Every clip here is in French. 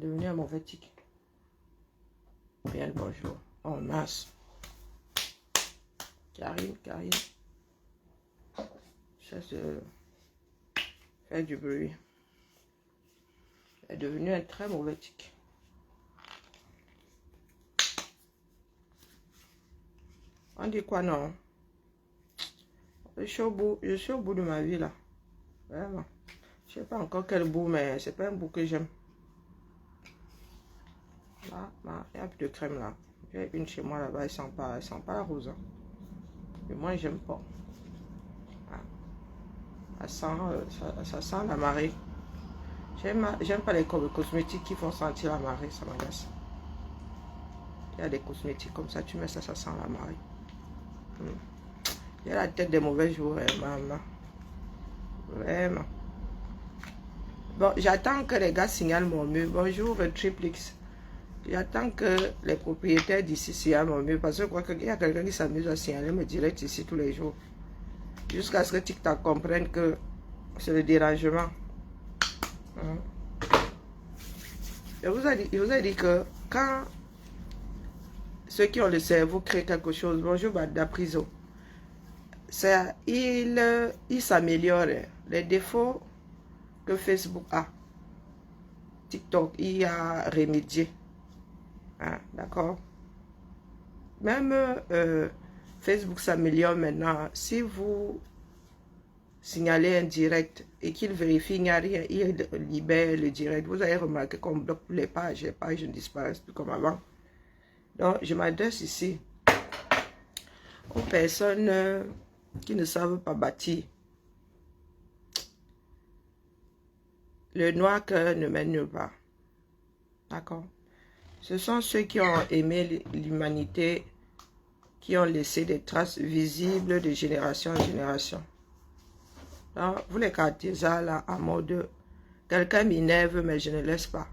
devenu un mauvais tic. Bien le bonjour. Oh mince. Karine. Ça se fait du bruit. C'est devenu un très mauvais tic. On dit quoi non? Je suis au bout de ma vie là. Vraiment. Je sais pas encore quel bout, mais c'est pas un bout que j'aime. Là, il y a plus de crème là. J'ai une chez moi là-bas, elle sent pas la rose. Hein. Et moi, j'aime pas. Ah. Ça sent la marée. J'aime pas les cosmétiques qui font sentir la marée, ça m'agace. Il y a des cosmétiques comme ça, tu mets ça sent la marée. Il y a la tête des mauvais jours, maman. Vraiment. Bon, j'attends que les gars signalent mon mur. Bonjour, Triple X. J'attends que les propriétaires d'ici signalent mon mur parce que je crois qu'il y a quelqu'un qui s'amuse à signaler mes directs ici tous les jours. Jusqu'à ce que TikTok comprenne que c'est le dérangement. Je vous ai dit que quand ceux qui ont le cerveau créent quelque chose, bonjour Bada Prison, il s'améliore. Les défauts que Facebook a, TikTok, il a remédié. Hein, d'accord? Même Facebook s'améliore maintenant. Si vous signalez un direct et qu'il vérifie, il n'y a rien, il libère le direct. Vous avez remarqué qu'on bloque les pages ne disparaissent plus comme avant. Donc, je m'adresse ici aux personnes qui ne savent pas bâtir. Le noir cœur ne mène nulle part. D'accord? Ce sont ceux qui ont aimé l'humanité, qui ont laissé des traces visibles de génération en génération. Donc, vous les caractérisez là en mode quelqu'un m'énerve, mais je ne laisse pas.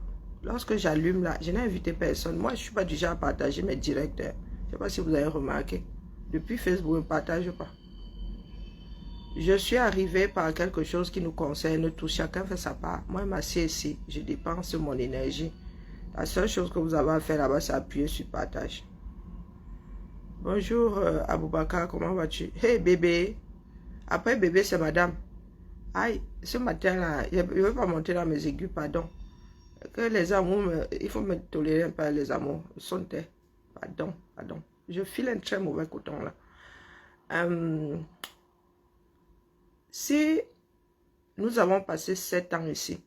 Lorsque j'allume là, je n'ai invité personne. Moi, je ne suis pas du genre à partager mes directs. Je ne sais pas si vous avez remarqué. Depuis Facebook, je ne partage pas. Je suis arrivé par quelque chose qui nous concerne tous. Chacun fait sa part. Moi, je m'assieds ici. Je dépense mon énergie. La seule chose que vous avez à faire là-bas, c'est appuyer sur partage. Bonjour Aboubakar, comment vas-tu? Hey bébé. Après bébé, c'est madame. Aïe, ce matin-là, je ne veux pas monter dans mes aigus, pardon. Que les amours, il faut me tolérer un peu les amours. Sont pardon. Je file un très mauvais coton là. Si nous avons passé 7 ans ici,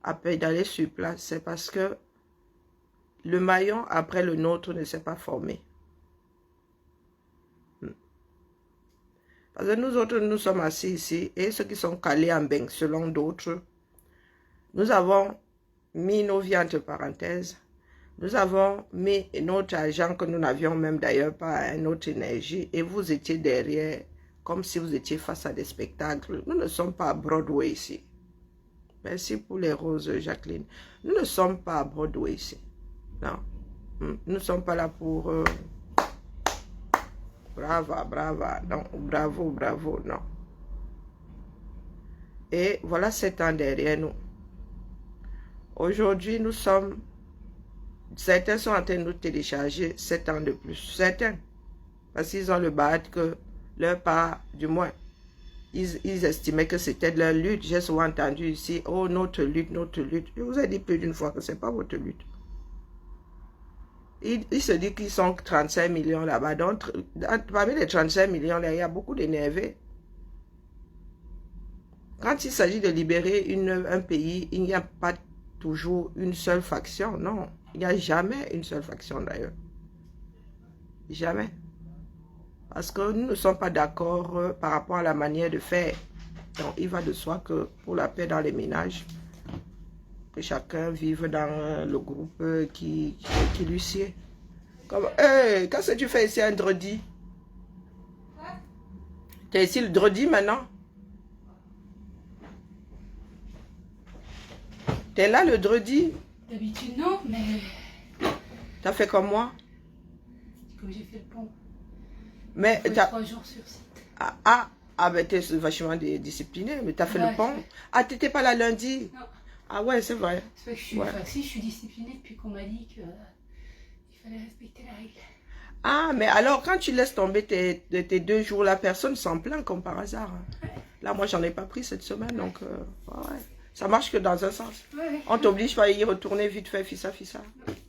à pédaler sur place, c'est parce que le maillon après le nôtre ne s'est pas formé. Parce que nous autres, nous sommes assis ici, et ceux qui sont calés en bain, selon d'autres, nous avons mis nos vies entre parenthèses. Nous avons mis notre argent que nous n'avions même d'ailleurs pas, notre énergie, et vous étiez derrière, comme si vous étiez face à des spectacles. Nous ne sommes pas à Broadway ici. Merci pour les roses, Jacqueline. Nous ne sommes pas à Broadway ici. Non. Nous ne sommes pas là pour... brava. Non, bravo, non. Et voilà 7 ans derrière nous. Aujourd'hui, nous sommes... Certains sont en train de nous télécharger 7 ans de plus. Certains. Parce qu'ils ont le bad que leur part, du moins, ils estimaient que c'était leur lutte. J'ai souvent entendu ici, oh, notre lutte. Je vous ai dit plus d'une fois que ce n'est pas votre lutte. Ils se disent qu'ils sont 35 millions là-bas. Donc, parmi les 35 millions, là, il y a beaucoup d'énervés. Quand il s'agit de libérer un pays, il n'y a pas toujours une seule faction. Non, il n'y a jamais une seule faction d'ailleurs. Jamais. Parce que nous ne sommes pas d'accord par rapport à la manière de faire. Donc, il va de soi que pour la paix dans les ménages, que chacun vive dans le groupe qui lui sied. Comme, hey, qu'est-ce que tu fais ici un dredi? Tu es ici le dredi maintenant? Tu es là le dredi? D'habitude non, mais... Tu as fait comme moi? Comme j'ai fait le pont. Mais tu as 3 jours sur site. Mais tu es vachement discipliné, mais tu as fait le pont. Ah, tu n'étais pas là lundi? Non. Ah ouais, c'est vrai. C'est vrai que je suis, Ouais. enfin, si je suis disciplinée depuis qu'on m'a dit que il fallait respecter la règle. Ah, mais alors, quand tu laisses tomber tes 2 jours, la personne s'en plaint comme par hasard. Là, moi, j'en ai pas pris cette semaine, donc, ouais. Ça marche que dans un sens. Ouais. On t'oblige pas à y retourner vite fait, fissa, fissa.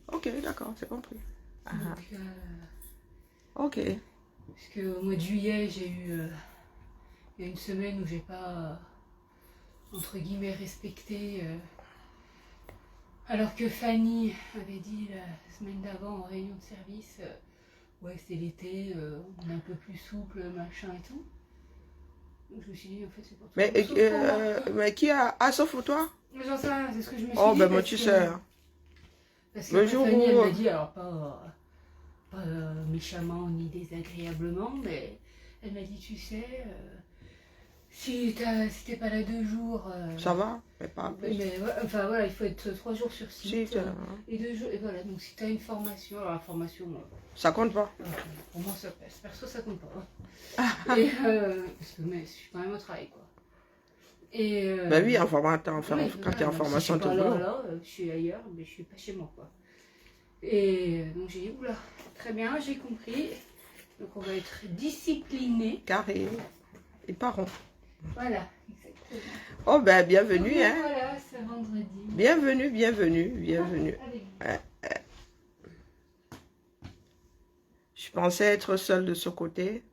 Ok, d'accord, c'est compris. Ah, Donc, ok. parce qu'au mois de juillet, j'ai eu il y a une semaine où j'ai pas entre guillemets respecté. Alors que Fanny avait dit la semaine d'avant en réunion de service, ouais c'est l'été, on est un peu plus souple, machin et tout. Donc je me suis dit en fait c'est pas tout Mais, le monde sauf pour moi. mais qui a... Ah, sauf pour toi? Mais j'en sais rien, c'est ce que je me suis Oh, dit ben moi, parce tu que, sais. Hein. parce que Le après, jour Fanny elle où... m'a dit alors pas méchamment ni désagréablement, mais elle m'a dit tu sais, si t'es pas là 2 jours. Ça va, mais pas plus. Mais ouais, enfin voilà, il faut être 3 jours sur Si, site et 2 jours. Et voilà, donc si tu as une formation, alors la formation, ça compte pas. pour moi, perso, ça compte pas. Et, parce que mais, je suis quand même au travail, quoi. Et, Ben oui, en oui, quand tu es en formation, si tu je suis es pas au boulot. là, je suis ailleurs, mais je suis pas chez moi, quoi. Et donc j'ai dit, oula, très bien, j'ai compris. Donc on va être discipliné. Carré et pas rond. Voilà, exactement. Oh ben, bienvenue, Donc, hein. voilà, c'est vendredi. Bienvenue, bienvenue, bienvenue. Allez. Je pensais être seule de ce côté.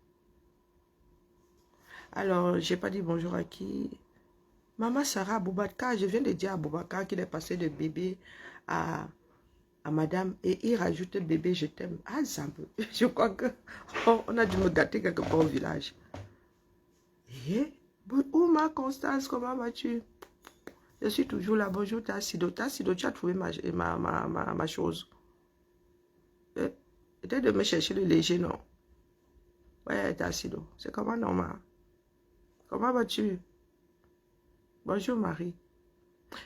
Alors, j'ai pas dit bonjour à qui. Maman Sarah Aboubakar, je viens de dire à Aboubakar qu'il est passé de bébé à madame et il rajoute bébé, je t'aime. Ah, je crois que on a dû me gâter quelque part au village. Eh? Où ma Constance, comment vas-tu? Je suis toujours là. Bonjour, Tassido. Tassido, tu as trouvé ma chose. Peut-être de me chercher le léger, non? Ouais, Tassido. C'est comment, normal? Comment vas-tu? Bonjour, Marie.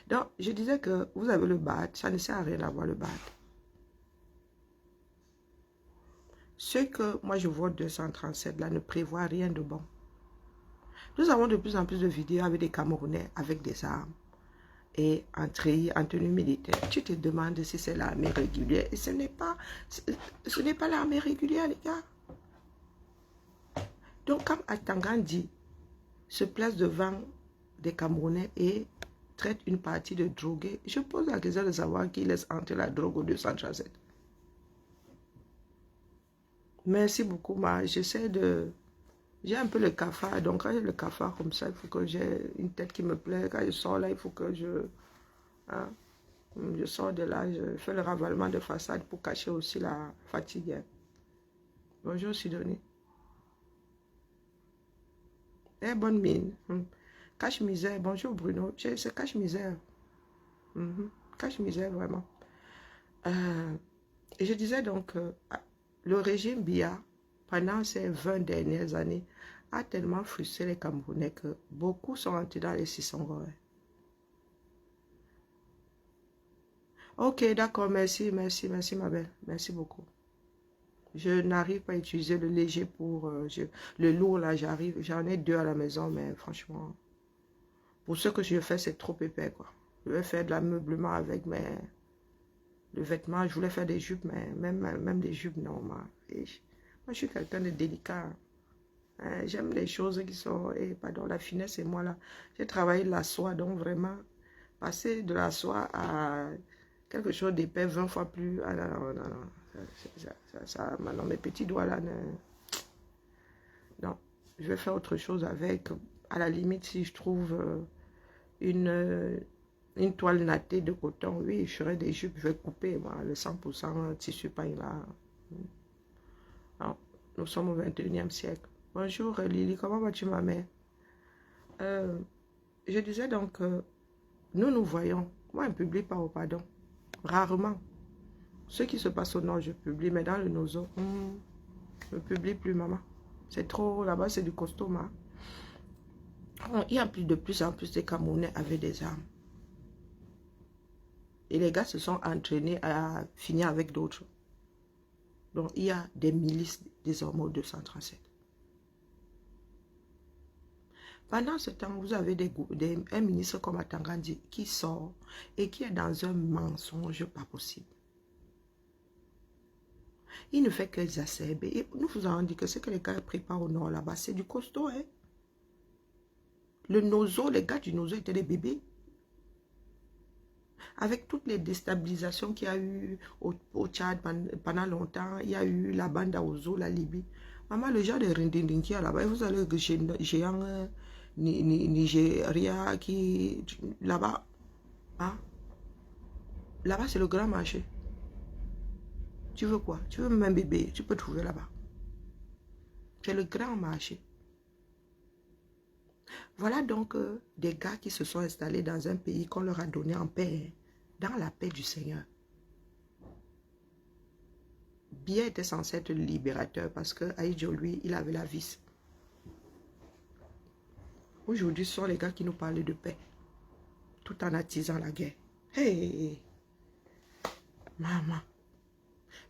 Donc, je disais que vous avez le BAD. Ça ne sert à rien d'avoir le BAD. Ce que moi je vois 237 là ne prévoit rien de bon. Nous avons de plus en plus de vidéos avec des Camerounais avec des armes et en tenue militaire. Tu te demandes si c'est l'armée régulière et ce n'est pas l'armée régulière, les gars. Donc quand Atangandi se place devant des Camerounais et traite une partie de drogués, je pose la question de savoir qui laisse entrer la drogue au 237. Merci beaucoup, ma. J'essaie de... J'ai un peu le cafard, donc quand j'ai le cafard comme ça, il faut que j'ai une tête qui me plaît. Quand je sors là, il faut que je... Hein, je sors de là, je fais le ravalement de façade pour cacher aussi la fatigue. Bonjour Sidonie. Eh, bonne mine. Cache-misère. Bonjour Bruno. C'est cache-misère. Cache-misère, vraiment. Et je disais donc, le régime Biya, pendant ces 20 dernières années, a tellement frustré les Camerounais que beaucoup sont entrés dans les 600 gorées. Ok, d'accord, merci, merci, merci ma belle. Merci beaucoup. Je n'arrive pas à utiliser le léger pour... le lourd, là, j'arrive. J'en ai 2 à la maison, mais franchement, pour ce que je fais, c'est trop épais, quoi. Je vais faire de l'ameublement avec le vêtement. Je voulais faire des jupes, mais même des jupes, non. Moi, je suis quelqu'un de délicat. J'aime les choses qui sont... pardon, la finesse, et moi, là. J'ai travaillé de la soie, donc vraiment, passer de la soie à quelque chose d'épais 20 fois plus... Ah non, non, non. Maintenant, mes petits doigts, là, non. Je vais faire autre chose avec. À la limite, si je trouve une toile nattée de coton, oui, je ferai des jupes, je vais couper, moi, le 100% tissu paille, là. Non, nous sommes au 21e siècle. Bonjour Lily, comment vas-tu ma mère? Je disais donc, nous voyons, moi je ne publie pas au pardon, rarement. Ce qui se passe au nord, je publie, mais dans le nozo, je ne publie plus maman. C'est trop, là-bas c'est du costaud, ma. Il y a de plus en plus de Camerounais avec des armes. Et les gars se sont entraînés à finir avec d'autres. Donc il y a des milices désormais au 237. Pendant ce temps, vous avez un ministre comme Atangandi qui sort et qui est dans un mensonge pas possible. Il ne fait qu'exacerber. Et nous vous avons dit que ce que les gars préparent au nord là-bas, c'est du costaud. Hein? Le Nozo, les gars du Nozo étaient des bébés. Avec toutes les déstabilisations qu'il y a eu au Tchad pendant longtemps, il y a eu la bande à Ozo, la Libye. Maman, le genre de Rindindin qui est là-bas, vous allez géant Nigeria qui là-bas, hein? Là-bas c'est le grand marché. Tu veux quoi? Tu veux même un bébé, tu peux trouver là-bas. C'est le grand marché. Voilà donc des gars qui se sont installés dans un pays qu'on leur a donné en paix, dans la paix du Seigneur. Biya était censé être le libérateur parce que Aïdjo, lui, il avait la vis. Aujourd'hui, ce sont les gars qui nous parlent de paix, tout en attisant la guerre. Hey, maman.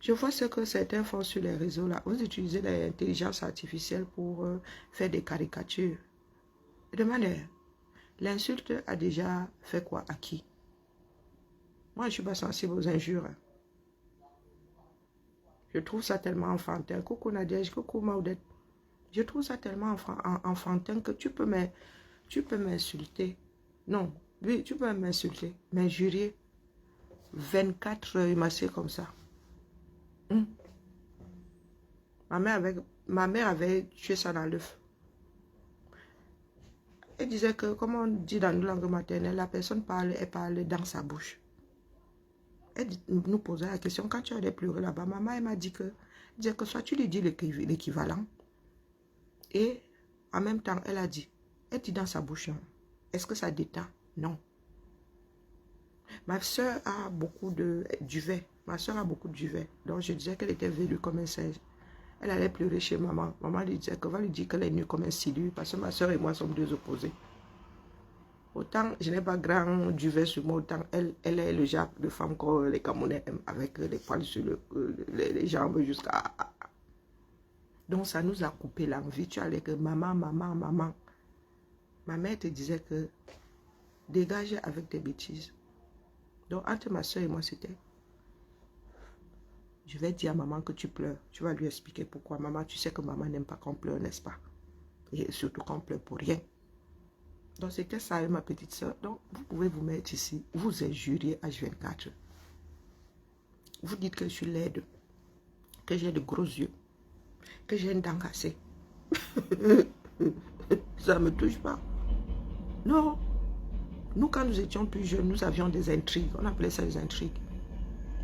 Je vois ce que certains font sur les réseaux là. Vous utilisez l'intelligence artificielle pour faire des caricatures. Demandez, l'insulte a déjà fait quoi à qui? Moi, je ne suis pas sensible aux injures. Je trouve ça tellement enfantin. Coucou Nadia, coucou Maudette. Je trouve ça tellement enfantin que tu peux m'insulter. Non, oui, tu peux m'insulter, m'injurier. 24 émaciés comme ça. Ma mère avait tué ça dans l'œuf. Elle disait que, comme on dit dans nos langues maternelles, la personne parle, elle parle dans sa bouche. Elle nous posait la question, quand tu allais pleurer là-bas, maman, elle m'a dit que soit tu lui dis l'équivalent, et en même temps, elle dit dans sa bouche, est-ce que ça détend? Non. Ma soeur a beaucoup de duvet. Ma soeur a beaucoup de duvet. Donc, je disais qu'elle était velue comme un singe. Elle allait pleurer chez maman. Maman lui disait que va lui dire qu'elle est nue comme un silu parce que ma soeur et moi sommes deux opposés. Autant je n'ai pas grand duvet sur moi, autant elle est le genre de femme que les Camerounais aiment, avec les poils sur les jambes jusqu'à... Donc ça nous a coupé l'envie. Tu allais que maman. Ma mère te disait que dégage avec tes bêtises. Donc entre ma soeur et moi c'était... Je vais dire à maman que tu pleures. Tu vas lui expliquer pourquoi. Maman, tu sais que maman n'aime pas qu'on pleure, n'est-ce pas? Et surtout qu'on pleure pour rien. Donc c'était ça avec ma petite soeur. Donc vous pouvez vous mettre ici. Vous injuriez H24. Vous dites que je suis laide. Que j'ai de gros yeux. Que j'ai une dent cassée. Ça ne me touche pas. Non. Nous, quand nous étions plus jeunes, nous avions des intrigues. On appelait ça des intrigues.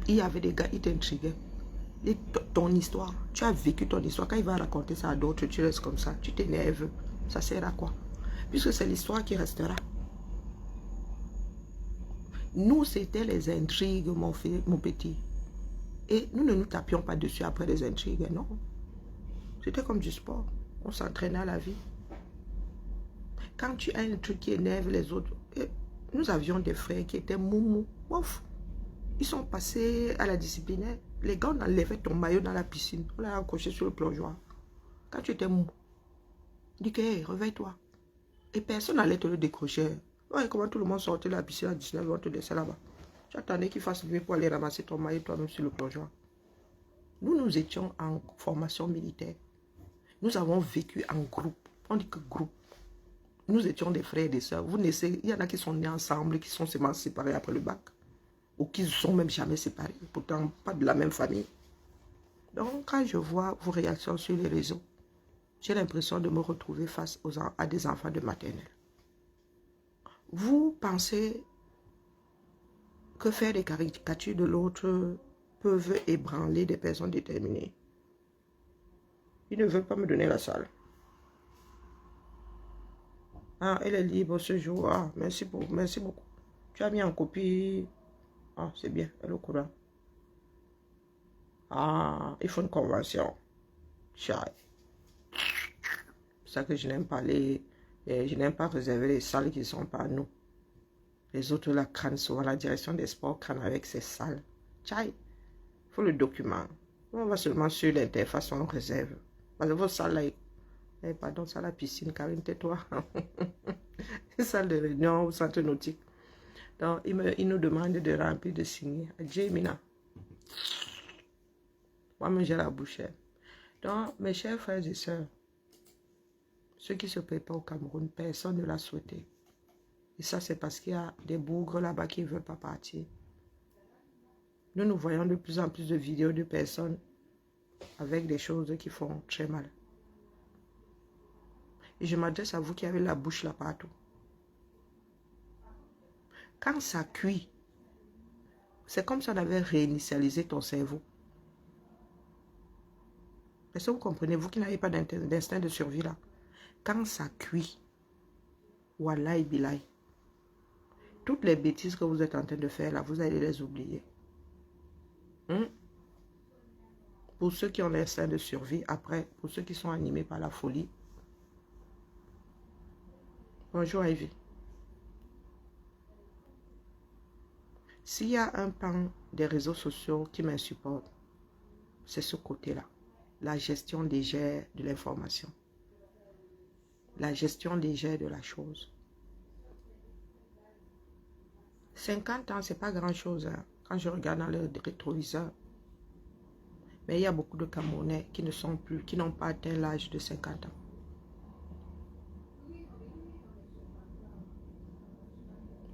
Il y avait des gars, ils t'intriguaient. Ton histoire, tu as vécu ton histoire. Quand il va raconter ça à d'autres, tu restes comme ça. Tu t'énerves. Ça sert à quoi? Puisque c'est l'histoire qui restera. Nous, c'était les intrigues, mon petit. Et nous ne nous tapions pas dessus après les intrigues, non. C'était comme du sport. On s'entraînait à la vie. Quand tu as un truc qui énerve les autres, nous avions des frères qui étaient moumou. Ouf. Ils sont passés à la disciplinaire. Les gars, on enlevait ton maillot dans la piscine. On l'a accroché sur le plongeoir. Quand tu étais mou, on dit que, hey, réveille-toi. Et personne n'allait te le décrocher. Ouais, comment tout le monde sortait de la piscine à 19 h, on te laissait là-bas. Tu attendais qu'il fasse nuit pour aller ramasser ton maillot toi-même sur le plongeoir. Nous étions en formation militaire. Nous avons vécu en groupe. On dit que groupe. Nous étions des frères et des sœurs. Vous naissez, il y en a qui sont nés ensemble, qui sont seulement séparés après le bac. Ou qui ne sont même jamais séparés. Pourtant, pas de la même famille. Donc, quand je vois vos réactions sur les réseaux, j'ai l'impression de me retrouver face à des enfants de maternelle. Vous pensez que faire des caricatures de l'autre peuvent ébranler des personnes déterminées. Ils ne veulent pas me donner la salle. Ah, elle est libre ce jour. Ah, merci beaucoup. Tu as mis en copie. Ah, c'est bien, elle est au courant. Ah, il faut une convention. C'est ça que je n'aime pas je n'aime pas réserver les salles qui ne sont pas à nous. Les autres la crânent souvent, la direction des sports crânent avec ces salles. Tchaï, il faut le document. On va seulement sur l'interface, on réserve. Parce que vos salles là, Eh, pardon, ça la piscine, Karine, tais-toi. Salle de réunion au centre nautique. Donc, il nous demande de remplir, de signer. Jamina. Moi-même, j'ai la bouche. Donc, mes chers frères et sœurs, ceux qui se préparent au Cameroun, personne ne l'a souhaité. Et ça, c'est parce qu'il y a des bougres là-bas qui ne veulent pas partir. Nous voyons de plus en plus de vidéos de personnes avec des choses qui font très mal. Et je m'adresse à vous qui avez la bouche là partout. Quand ça cuit, c'est comme si on avait réinitialisé ton cerveau. Est-ce que vous comprenez, vous qui n'avez pas d'instinct de survie là? Quand ça cuit, wallahi billahi, toutes les bêtises que vous êtes en train de faire là, vous allez les oublier. Pour ceux qui ont l'instinct de survie, après, pour ceux qui sont animés par la folie. Bonjour Ivy. S'il y a un pan des réseaux sociaux qui m'insupporte, c'est ce côté-là. La gestion légère de l'information. La gestion légère de la chose. 50 ans, c'est pas grand-chose hein, quand je regarde dans le rétroviseur. Mais il y a beaucoup de Camerounais qui ne sont plus, qui n'ont pas atteint l'âge de 50 ans.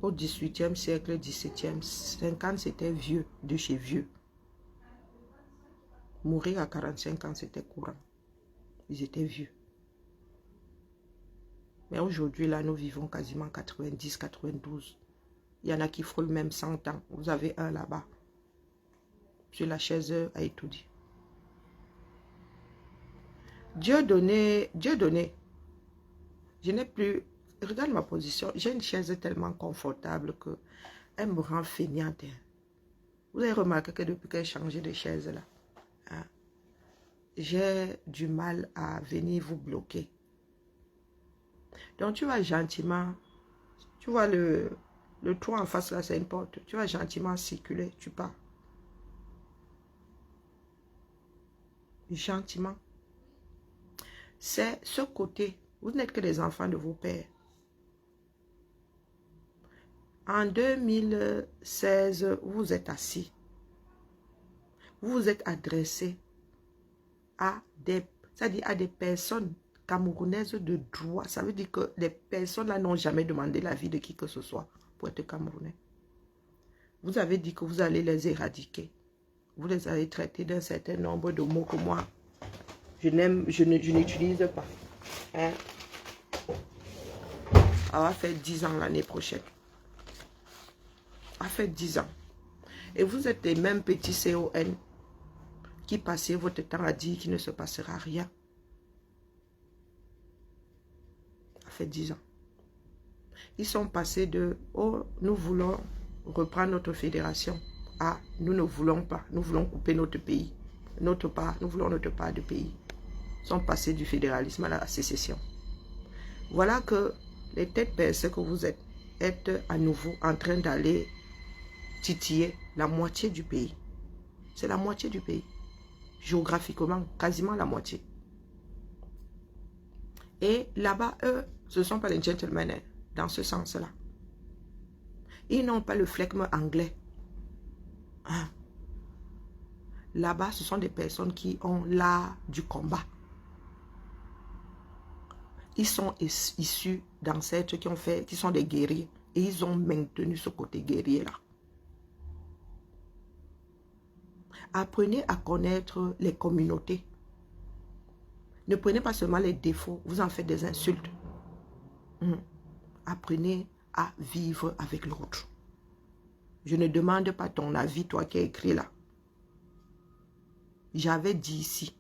Au 18e siècle, 17e, 50 c'était vieux, de chez vieux. Mourir à 45 ans, c'était courant. Ils étaient vieux. Mais aujourd'hui, là, nous vivons quasiment 90, 92. Il y en a qui frôlent même 100 ans. Vous avez un là-bas. Sur la chaise à étudier. Dieu donné. Je n'ai plus... Regarde ma position. J'ai une chaise tellement confortable que elle me rend feignante. Vous avez remarqué que depuis que j'ai changé de chaise là, hein, j'ai du mal à venir vous bloquer. Donc tu vas gentiment, tu vois le trou en face là, c'est une porte. Tu vas gentiment circuler, tu pars. Gentiment. C'est ce côté. Vous n'êtes que des enfants de vos pères. En 2016, vous êtes assis. Vous vous êtes adressé à des personnes camerounaises de droit. Ça veut dire que les personnes là n'ont jamais demandé l'avis de qui que ce soit pour être camerounais. Vous avez dit que vous allez les éradiquer. Vous les avez traités d'un certain nombre de mots que moi, je n'utilise pas. Hein? Ça va faire 10 ans l'année prochaine. Ça va faire 10 ans. Et vous êtes les mêmes petits CON qui passez votre temps à dire qu'il ne se passera rien. Ça fait 10 ans. Ils sont passés de « Oh, nous voulons reprendre notre fédération » à « Nous ne voulons pas, nous voulons couper notre pays. Notre part, nous voulons notre part de pays. » Ils sont passés du fédéralisme à la sécession. Voilà que les têtes percées que vous êtes à nouveau en train d'aller titiller la moitié du pays. C'est la moitié du pays. Géographiquement, quasiment la moitié. Et là-bas, eux, ce ne sont pas les gentlemen, hein, dans ce sens-là. Ils n'ont pas le flegme anglais. Hein? Là-bas, ce sont des personnes qui ont l'art du combat. Ils sont issus d'ancêtres qui sont des guerriers. Et ils ont maintenu ce côté guerrier-là. Apprenez à connaître les communautés. Ne prenez pas seulement les défauts, vous en faites des insultes. Apprenez à vivre avec l'autre. Je ne demande pas ton avis, toi qui as écrit là. J'avais dit ici,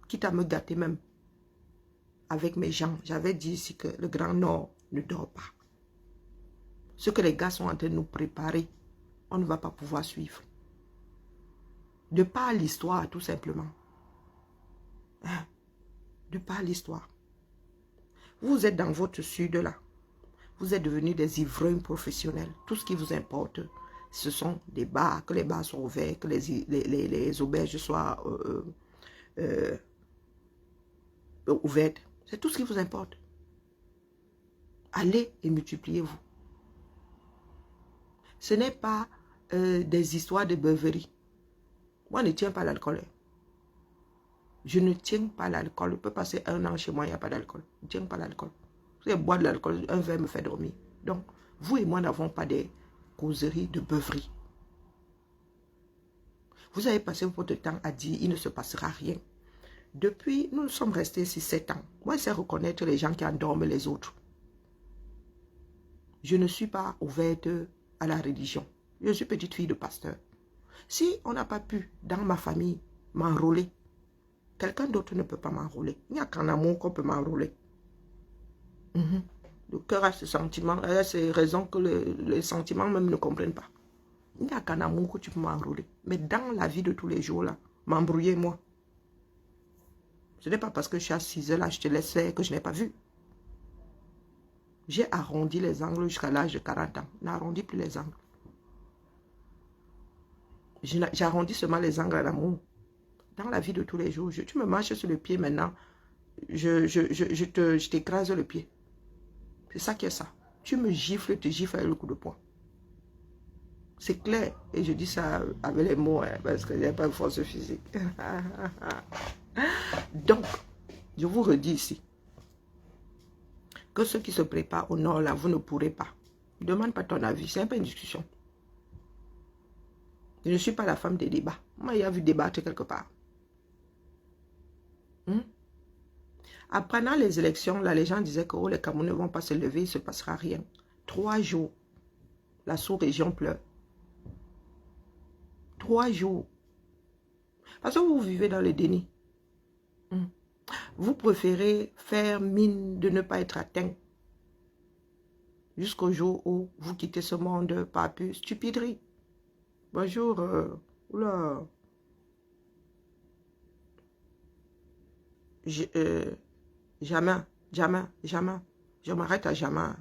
quitte à me gâter même avec mes gens, j'avais dit ici que le Grand Nord ne dort pas. Ce que les gars sont en train de nous préparer, on ne va pas pouvoir suivre. De par l'histoire, tout simplement. Hein? De par l'histoire. Vous êtes dans votre sud là. Vous êtes devenus des ivrognes professionnels. Tout ce qui vous importe, ce sont des bars, que les bars soient ouverts, que les auberges soient ouvertes. C'est tout ce qui vous importe. Allez et multipliez-vous. Ce n'est pas des histoires de beuverie. Moi, je ne tiens pas l'alcool. Je ne tiens pas l'alcool. Je peux passer 1 an chez moi, il n'y a pas d'alcool. Je ne tiens pas l'alcool. Si je bois de l'alcool, un verre me fait dormir. Donc, vous et moi n'avons pas des causeries de beuverie. Vous avez passé votre temps à dire, il ne se passera rien. Depuis, nous sommes restés ici 7 ans. Moi, je sais reconnaître les gens qui endorment les autres. Je ne suis pas ouverte à la religion. Je suis petite fille de pasteur. Si on n'a pas pu, dans ma famille, m'enrôler, quelqu'un d'autre ne peut pas m'enrôler. Il n'y a qu'en amour qu'on peut m'enrôler. Le cœur a ce sentiment, a ces raisons que les sentiments même ne comprennent pas. Il n'y a qu'en amour que tu peux m'enrôler. Mais dans la vie de tous les jours, là, m'embrouiller, moi. Ce n'est pas parce que je suis assise là, je te laisse faire que je n'ai pas vu. J'ai arrondi les angles jusqu'à l'âge de 40 ans. Je n'arrondis plus les angles. J'arrondis seulement les angles à l'amour. Dans la vie de tous les jours, tu me marches sur le pied maintenant, je t'écrase le pied. C'est ça qui est ça. Tu me gifles, tu gifles avec le coup de poing. C'est clair. Et je dis ça avec les mots, hein, parce que je n'ai pas de force physique. Donc, je vous redis ici, que ceux qui se préparent au nord, là, vous ne pourrez pas. Ne demande pas ton avis, c'est un peu une discussion. Je ne suis pas la femme des débats. Moi, il y a vu débattre quelque part. Après les élections, là, les gens disaient que oh, les Camerounais ne vont pas se lever, il ne se passera rien. 3 jours, la sous-région pleure. 3 jours. Parce que vous vivez dans le déni. Vous préférez faire mine de ne pas être atteint jusqu'au jour où vous quittez ce monde par pure stupiderie. Bonjour. Oula. Jamais. Je m'arrête à jamais.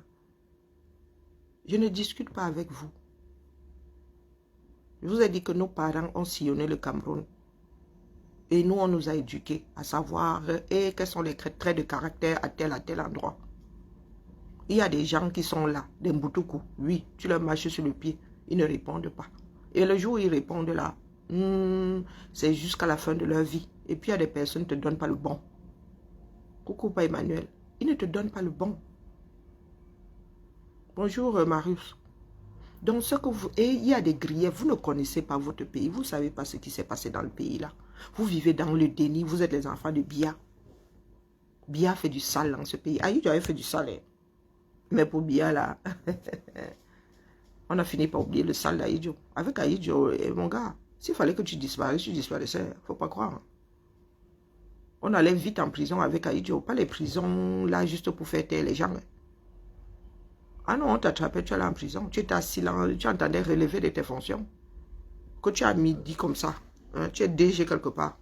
Je ne discute pas avec vous. Je vous ai dit que nos parents ont sillonné le Cameroun. Et nous, on nous a éduqués à savoir quels sont les traits de caractère à tel endroit. Il y a des gens qui sont là, des Mboutoukou. Oui, tu leur marches sur le pied, ils ne répondent pas. Et le jour où ils répondent là, c'est jusqu'à la fin de leur vie. Et puis il y a des personnes qui ne te donnent pas le bon. Coucou, pas Emmanuel. Ils ne te donnent pas le bon. Bonjour, Marius. Donc, ce que vous... Et il y a des griefs, vous ne connaissez pas votre pays. Vous ne savez pas ce qui s'est passé dans le pays là. Vous vivez dans le déni, vous êtes les enfants de Bia. Bia fait du sale dans ce pays. Aïdjo avait fait du sale. Hein. Mais pour Bia là, on a fini par oublier le sale d'Aïdjo. Avec Aïdjo, mon gars, s'il fallait que tu disparaisses, tu disparaissais. Faut pas croire. On allait vite en prison avec Aïdjo. Pas les prisons là juste pour faire taire les gens. Ah non, on t'attrapait, tu allais en prison. Tu étais assis là, tu entendais relever de tes fonctions. Que tu as midi comme ça. Hein, tu es DG quelque part.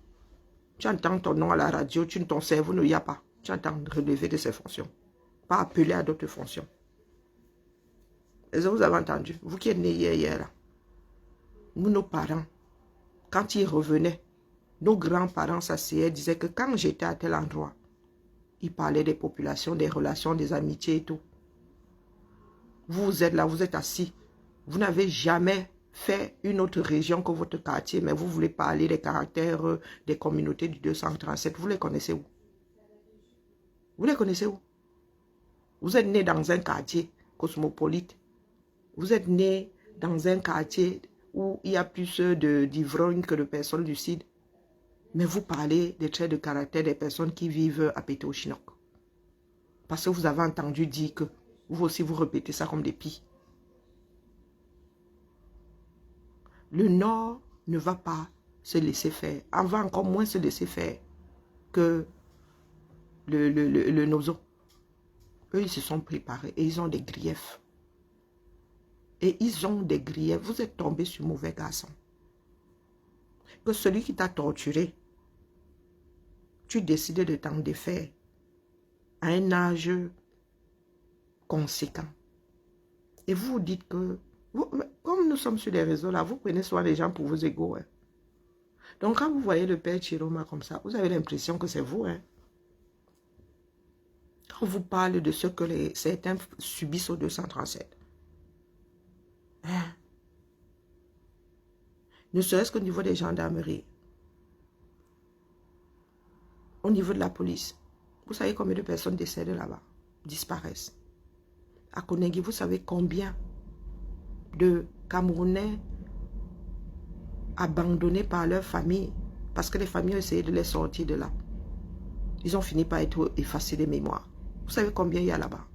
Tu entends ton nom à la radio, ton cerveau ne y a pas. Tu entends relever de ses fonctions. Pas appeler à d'autres fonctions. Est-ce que vous avez entendu? Vous qui êtes nés hier là. Nous, nos parents, quand ils revenaient, nos grands-parents s'asseyaient, disaient que quand j'étais à tel endroit, ils parlaient des populations, des relations, des amitiés et tout. Vous êtes là, vous êtes assis. Vous n'avez jamais fait une autre région que votre quartier, mais vous voulez parler des caractères des communautés du 237. Vous les connaissez où? Vous les connaissez où? Vous êtes né dans un quartier cosmopolite. Vous êtes né dans un quartier où il y a plus d'ivrognes que de personnes lucides. Mais vous parlez des traits de caractère des personnes qui vivent à Pété-au-Chinook. Parce que vous avez entendu dire que vous aussi vous répétez ça comme des pies. Le Nord ne va pas se laisser faire. On va encore moins se laisser faire que le Nozo. Eux, ils se sont préparés et ils ont des griefs. Et ils ont des griefs. Vous êtes tombé sur mauvais garçon. Que celui qui t'a torturé, tu décides de t'en défaire à un âge conséquent. Et vous vous dites que, comme nous sommes sur les réseaux là, vous prenez soin des gens pour vos égos. Hein. Donc quand vous voyez le père Chiroma comme ça, vous avez l'impression que c'est vous. Hein. Quand on vous parle de ce que certains subissent au 237, hein? Ne serait-ce qu'au niveau des gendarmeries, au niveau de la police. Vous savez combien de personnes décèdent là-bas, disparaissent. À Koningui, vous savez combien de Camerounais abandonnés par leur famille parce que les familles ont essayé de les sortir de là. Ils ont fini par être effacés des mémoires. Vous savez combien il y a là-bas?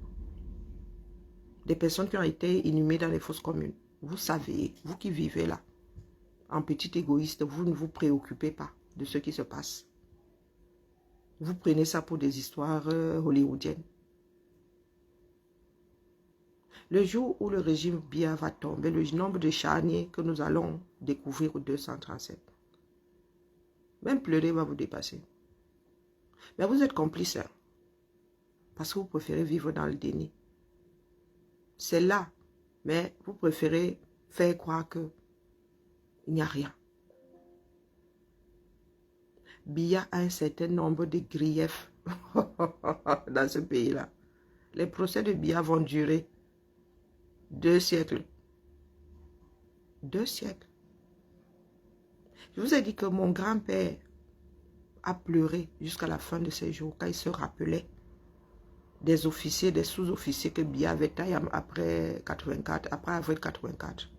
Des personnes qui ont été inhumées dans les fosses communes. Vous savez, vous qui vivez là, en petit égoïste, vous ne vous préoccupez pas de ce qui se passe. Vous prenez ça pour des histoires hollywoodiennes. Le jour où le régime Biya va tomber, le nombre de charniers que nous allons découvrir au 237, même pleurer va vous dépasser. Mais vous êtes complice, hein, parce que vous préférez vivre dans le déni. C'est là, mais vous préférez faire croire qu'il n'y a rien. Biya a un certain nombre de griefs dans ce pays-là. Les procès de Biya vont durer 2 siècles. 2 siècles. Je vous ai dit que mon grand-père a pleuré jusqu'à la fin de ses jours quand il se rappelait des officiers, des sous-officiers que Biya avait taillés après 84, après avril 84.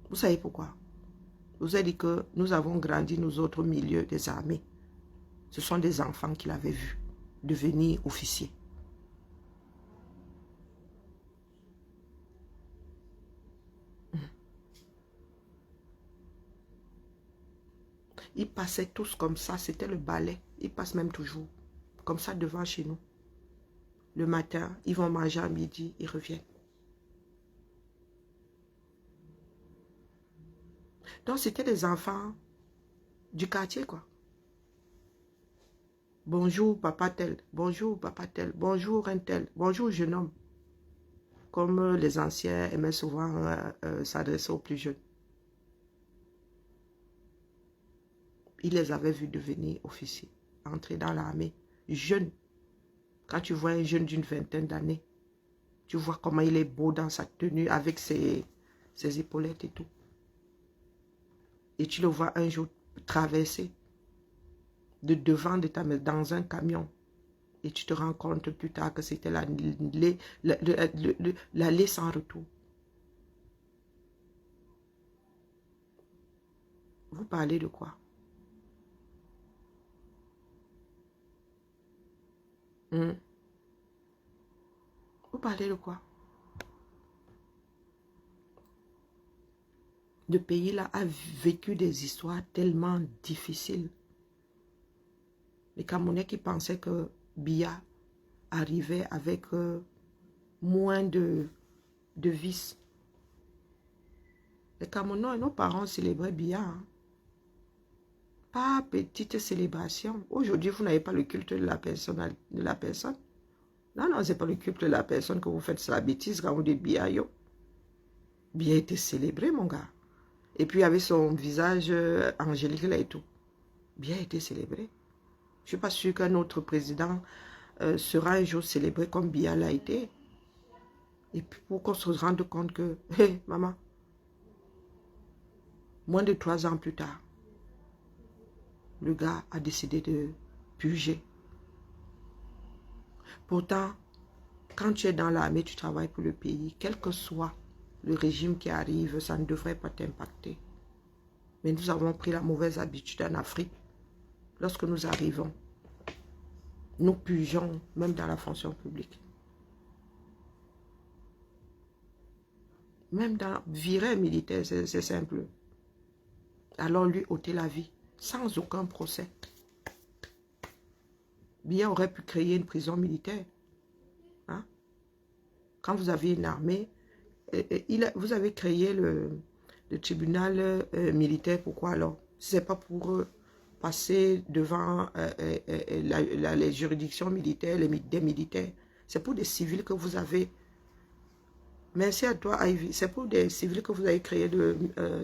Vous savez pourquoi? Je vous ai dit que nous avons grandi, nous autres, au milieu des armées. Ce sont des enfants qu'il avait vus devenir officiers. Ils passaient tous comme ça, c'était le balai. Ils passent même toujours comme ça devant chez nous. Le matin, ils vont manger à midi, ils reviennent. Donc, c'était des enfants du quartier, quoi. Bonjour, papa tel. Bonjour, papa tel. Bonjour, un tel. Bonjour, jeune homme. Comme les anciens aimaient souvent s'adresser aux plus jeunes. Il les avait vus devenir officiers, entrer dans l'armée, jeunes. Quand tu vois un jeune d'une vingtaine d'années, tu vois comment il est beau dans sa tenue avec ses épaulettes et tout. Et tu le vois un jour traverser de devant de ta maison dans un camion. Et tu te rends compte plus tard que c'était l'allée sans retour. Vous parlez de quoi? Vous parlez de quoi? Le pays-là a vécu des histoires tellement difficiles. Les Camerounais qui pensaient que Biya arrivait avec moins de vices. Les Camerounais, nos parents célébraient Biya. Hein. Pas petite célébration. Aujourd'hui, vous n'avez pas le culte de la personne. Non, non, ce n'est pas le culte de la personne que vous faites. C'est la bêtise quand vous dites Biya. Biya était célébré, mon gars. Et puis, avec son visage angélique là et tout. Biya était célébré. Je ne suis pas sûre qu'un autre président sera un jour célébré comme Biya l'a été. Et puis, pour qu'on se rende compte que, hé, maman, moins de 3 ans plus tard, le gars a décidé de purger. Pourtant, quand tu es dans l'armée, tu travailles pour le pays, quel que soit le régime qui arrive, ça ne devrait pas t'impacter. Mais nous avons pris la mauvaise habitude en Afrique. Lorsque nous arrivons, nous purgeons même dans la fonction publique. Même dans virer un militaire, c'est simple. Alors lui ôter la vie, sans aucun procès. Biya aurait pu créer une prison militaire. Hein? Quand vous avez une armée, vous avez créé le tribunal militaire. Pourquoi alors? Ce n'est pas pour passer devant les juridictions militaires, des militaires. C'est pour des civils que vous avez. Merci à toi, Ivy. C'est pour des civils que vous avez créé le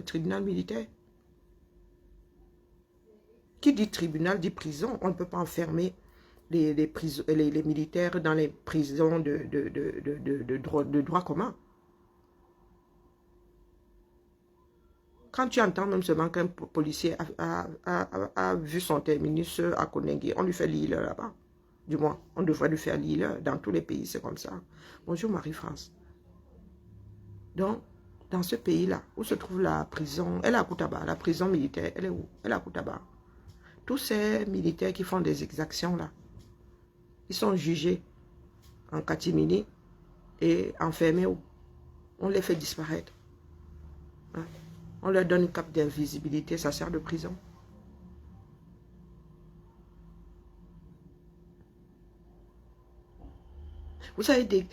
tribunal militaire. Qui dit tribunal dit prison. On ne peut pas enfermer les militaires dans les prisons de droit commun. Quand tu entends même seulement qu'un policier a vu son terminus à Koningui, on lui fait l'île là-bas. Du moins, on devrait lui faire l'île. Dans tous les pays, c'est comme ça. Bonjour Marie-France. Donc, dans ce pays-là, où se trouve la prison, elle est à Koutaba, la prison militaire, elle est où? Elle est à Koutaba. Tous ces militaires qui font des exactions là, ils sont jugés en catimini et enfermés où? On les fait disparaître. Hein? On leur donne une cape d'invisibilité, ça sert de prison. Vous avez dit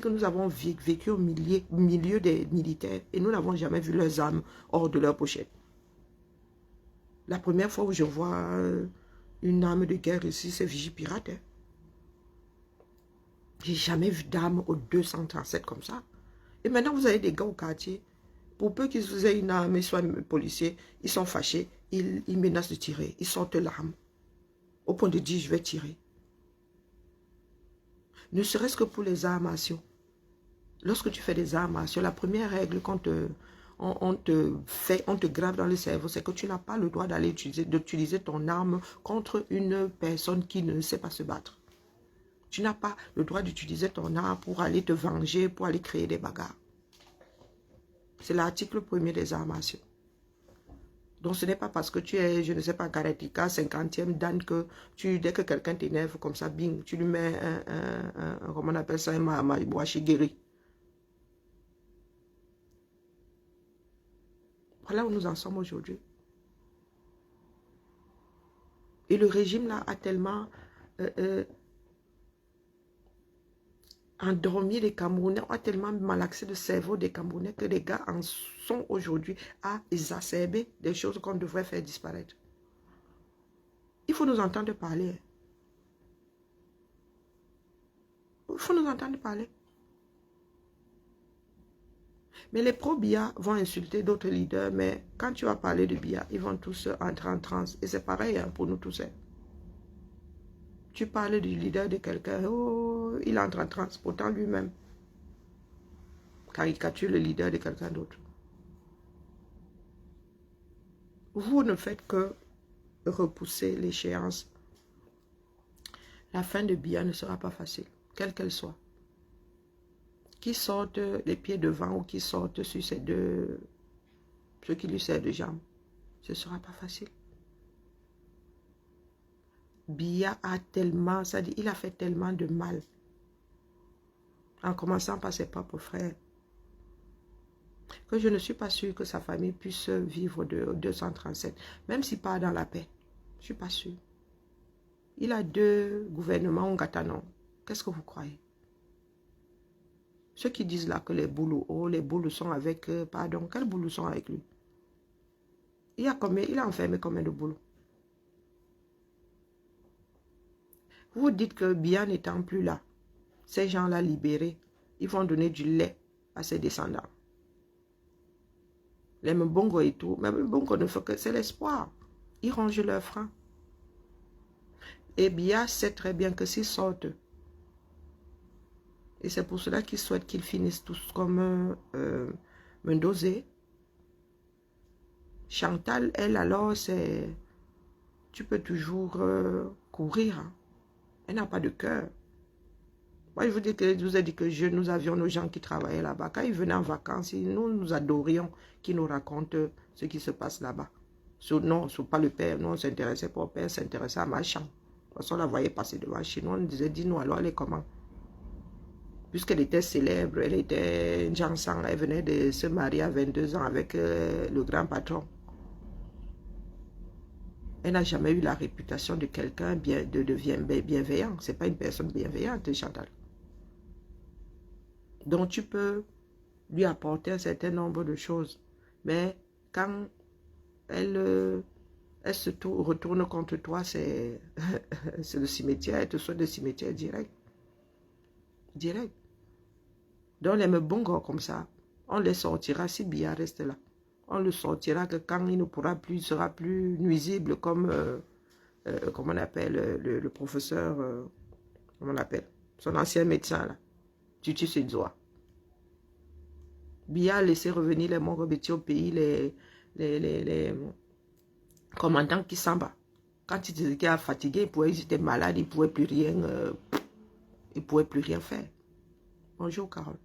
que nous avons vécu au milieu des militaires et nous n'avons jamais vu leurs armes hors de leur pochette. La première fois où je vois une arme de guerre ici, c'est Vigipirate. Hein. J'ai jamais vu d'arme au 237 comme ça. Et maintenant, vous avez des gars au quartier. Pour peu qu'ils aient une arme, ils soient policiers, ils sont fâchés, ils menacent de tirer. Ils sortent l'arme au point de dire, je vais tirer. Ne serait-ce que pour les armations. Lorsque tu fais des armations, la première règle quand on te grave dans le cerveau, c'est que tu n'as pas le droit d'utiliser ton arme contre une personne qui ne sait pas se battre. Tu n'as pas le droit d'utiliser ton arme pour aller te venger, pour aller créer des bagarres. C'est l'article 1er des armations. Donc ce n'est pas parce que tu es, je ne sais pas, karatéka, 50e dan que dès que quelqu'un t'énerve comme ça, bing, tu lui mets comment on appelle ça, un mawashigiri. Voilà où nous en sommes aujourd'hui. Et le régime là a tellement endormi les Camerounais, a tellement malaxé le cerveau des Camerounais que les gars en sont aujourd'hui à exacerber des choses qu'on devrait faire disparaître. Il faut nous entendre parler. Il faut nous entendre parler. Mais les pro-Biya vont insulter d'autres leaders, mais quand tu vas parler de Biya, ils vont tous entrer en transe. Et c'est pareil hein, pour nous tous. Hein. Tu parles du leader de quelqu'un, oh, il entre en transe, pourtant lui-même caricature le leader de quelqu'un d'autre. Vous ne faites que repousser l'échéance. La fin de Biya ne sera pas facile, quelle qu'elle soit. Qui sortent les pieds devant ou qui sortent sur ces deux, ce qui lui sert de jambes, ce ne sera pas facile. Biya a tellement, ça dit, il a fait tellement de mal, en commençant par ses propres frères, que je ne suis pas sûre que sa famille puisse vivre de 237, même s'il part dans la paix. Je ne suis pas sûre. Il a 2 gouvernements ngatanon. Qu'est-ce que vous croyez? Ceux qui disent là que les boulous, oh, les boulous sont avec, pardon, quels boulous sont avec lui? Il a enfermé combien de boulous? Vous dites que Biya n'étant plus là, ces gens-là libérés, ils vont donner du lait à ses descendants. Les Mbongo et tout, mais Mbongo ne fait que, c'est l'espoir. Ils rongent leurs freins. Et Biya sait très bien que s'ils sortent, et c'est pour cela qu'ils souhaitent qu'ils finissent tous comme Mendozé. Chantal, elle, alors, c'est... Tu peux toujours courir. Hein. Elle n'a pas de cœur. Moi, je vous ai dit que nous avions nos gens qui travaillaient là-bas. Quand ils venaient en vacances, nous adorions qu'ils nous racontent ce qui se passe là-bas. Non, pas le père. Nous, on ne s'intéressait pas au père, on s'intéressait à ma chambre. Parce qu'on la voyait passer devant chez nous. On nous disait, dis-nous alors, elle est comment? Puisqu'elle était célèbre, elle était une Jansan, elle venait de se marier à 22 ans avec le grand patron. Elle n'a jamais eu la réputation de quelqu'un de bienveillant. Ce n'est pas une personne bienveillante, Chantal. Donc tu peux lui apporter un certain nombre de choses. Mais quand elle se retourne contre toi, c'est le cimetière, elle te souhaite le cimetière direct. Direct. Donc les Mbongo comme ça, on les sortira si Biya reste là. On le sortira que quand il ne pourra plus, il sera plus nuisible comme, comment on appelle le professeur comment on appelle, son ancien médecin là, Tutu Sedzoa. Biya a laissé revenir les Mongobeti au pays, les commandants qui s'en battent. Quand ils étaient fatigués, ils étaient malades, ils ne pouvaient plus rien, ils pouvaient plus rien faire. Bonjour Carole.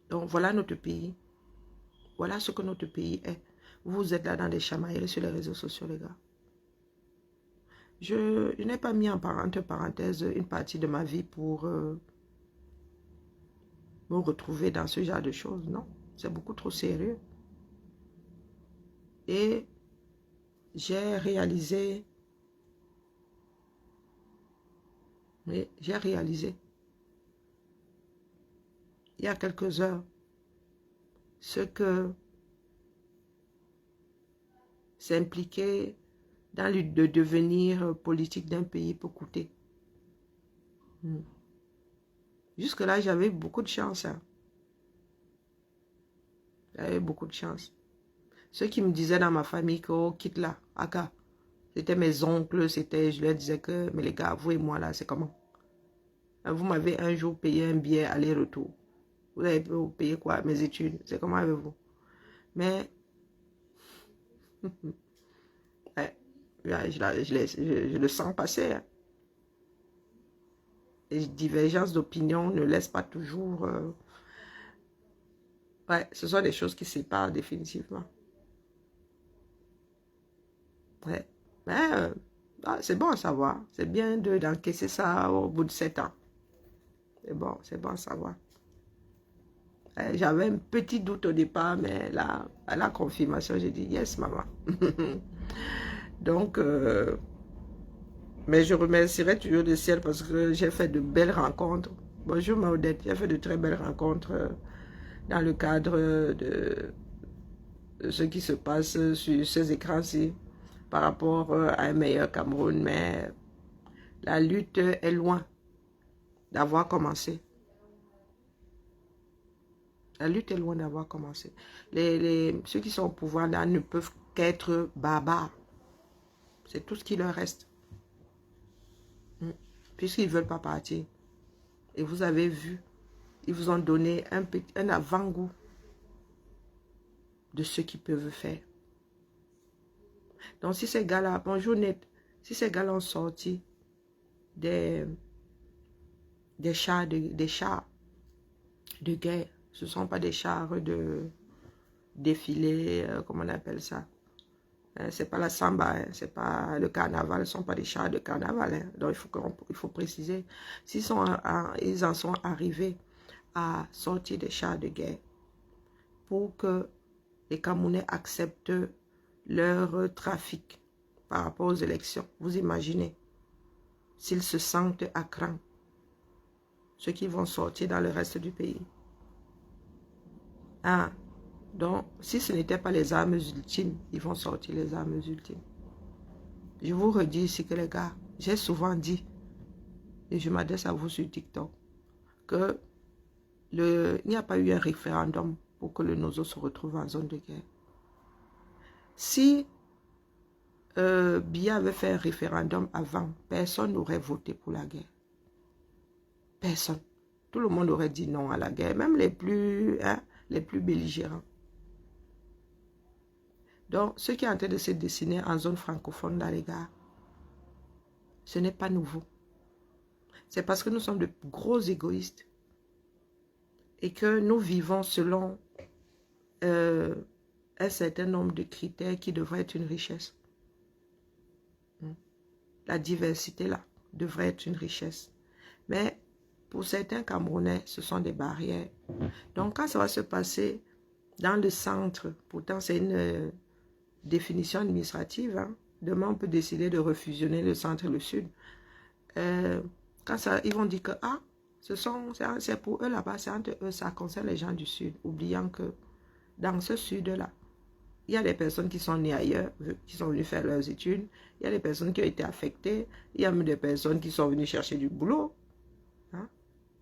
Donc voilà notre pays. Voilà ce que notre pays est. Vous êtes là dans des chamailleries sur les réseaux sociaux, les gars. Je n'ai pas mis entre parenthèses une partie de ma vie pour me retrouver dans ce genre de choses. Non, c'est beaucoup trop sérieux. Et j'ai réalisé, il y a quelques heures, ce que s'impliquer dans le devenir politique d'un pays peut coûter. Jusque-là, j'avais beaucoup de chance. Hein. J'avais beaucoup de chance. Ceux qui me disaient dans ma famille que oh, quitte là, Aka, c'était mes oncles, je leur disais que, mais les gars, vous et moi là, c'est comment? Vous m'avez un jour payé un billet aller-retour. Vous avez payé quoi? Mes études. C'est comment avec vous? Mais, ouais, je le sens passer. Hein. Les divergences d'opinion ne laissent pas toujours... Ouais, ce sont des choses qui séparent définitivement. Ouais. Mais c'est bon à savoir. C'est bien d'encaisser ça au bout de 7 ans. C'est bon à savoir. J'avais un petit doute au départ, mais là, à la confirmation, j'ai dit yes, maman. Donc, mais je remercierai toujours le ciel parce que j'ai fait de belles rencontres. Bonjour Maudette, j'ai fait de très belles rencontres dans le cadre de ce qui se passe sur ces écrans-ci par rapport à un meilleur Cameroun. Mais la lutte est loin d'avoir commencé. La lutte est loin d'avoir commencé. Ceux qui sont au pouvoir là ne peuvent qu'être barbares. C'est tout ce qui leur reste. Puisqu'ils ne veulent pas partir. Et vous avez vu, ils vous ont donné un avant-goût de ce qu'ils peuvent faire. Donc si ces gars-là, bonjour Net, si ces gars-là ont sorti des chars de guerre, ce ne sont pas des chars de défilé, comment on appelle ça? C'est pas la samba, hein, c'est pas le carnaval, ce ne sont pas des chars de carnaval. Hein. Donc il faut préciser, ils en sont arrivés à sortir des chars de guerre pour que les Camerounais acceptent leur trafic par rapport aux élections. Vous imaginez, s'ils se sentent à cran, ceux qui vont sortir dans le reste du pays. Ah, donc, si ce n'était pas les armes ultimes, ils vont sortir les armes ultimes. Je vous redis ici que les gars, j'ai souvent dit, et je m'adresse à vous sur TikTok, que il n'y a pas eu un référendum pour que le Nozo se retrouve en zone de guerre. Si Biya avait fait un référendum avant, personne n'aurait voté pour la guerre. Personne. Tout le monde aurait dit non à la guerre, même les plus belligérants. Donc, ce qui est en train de se dessiner en zone francophone, là, les gars, ce n'est pas nouveau. C'est parce que nous sommes de gros égoïstes et que nous vivons selon un certain nombre de critères qui devraient être une richesse. La diversité, là, devrait être une richesse. Mais pour certains Camerounais, ce sont des barrières. Donc, quand ça va se passer dans le centre, pourtant c'est une définition administrative, hein, demain on peut décider de refusionner le centre et le sud. Quand ça, ils vont dire que c'est pour eux là-bas, c'est entre eux, ça concerne les gens du sud, oubliant que dans ce sud-là, il y a des personnes qui sont nées ailleurs, qui sont venues faire leurs études, il y a des personnes qui ont été affectées, il y a même des personnes qui sont venues chercher du boulot. Hein.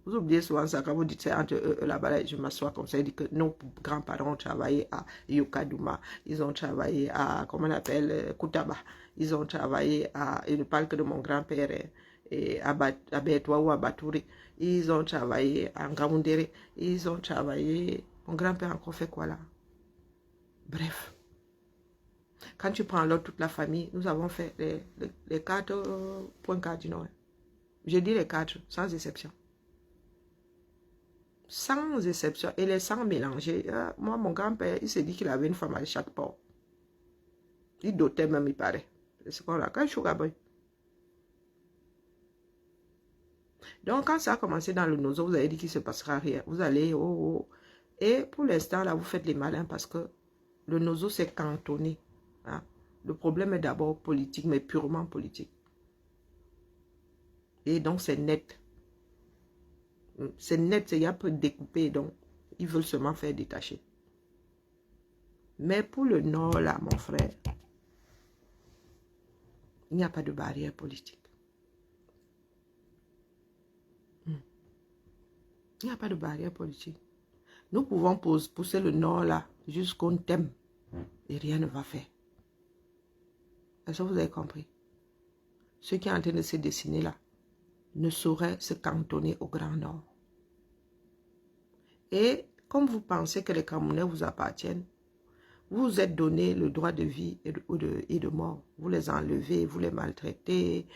Vous oubliez souvent ça quand vous dites c'est entre eux là-bas, je m'assois comme ça, il dit que nos grands-parents ont travaillé à Yokadouma, ils ont travaillé à, comment on appelle, Koutaba, ils ont travaillé à, il ne parle que de mon grand-père, et à Betwa ou à Batouri, ils ont travaillé à Ngamoundéré, ils ont travaillé, mon grand-père a encore fait quoi là? Bref. Quand tu prends alors toute la famille, nous avons fait les 4 points cardinaux. Je dis les 4, sans exception. Sans exception. Et les sangs mélangés. Moi, mon grand-père, il s'est dit qu'il avait une femme à chaque port. Il dotait même, il paraît. C'est ce qu'on a. Quand je suis au Donc, quand ça a commencé dans le nozo, vous avez dit qu'il ne se passera rien. Vous allez, oh. Et pour l'instant, là, vous faites les malins parce que le nozo s'est cantonné. Hein. Le problème est d'abord politique, mais purement politique. Et donc, c'est net. C'est net, il y a un peu découpé, donc ils veulent seulement faire détacher. Mais pour le Nord, là, mon frère, il n'y a pas de barrière politique. Il n'y a pas de barrière politique. Nous pouvons pousser le Nord, là, jusqu'au thème, et rien ne va faire. Est-ce que vous avez compris? Ce qui est en train de se dessiner là ne saurait se cantonner au Grand Nord. Et comme vous pensez que les Camerounais vous appartiennent, vous vous êtes donné le droit de vie et de mort. Vous les enlevez, vous les maltraitez.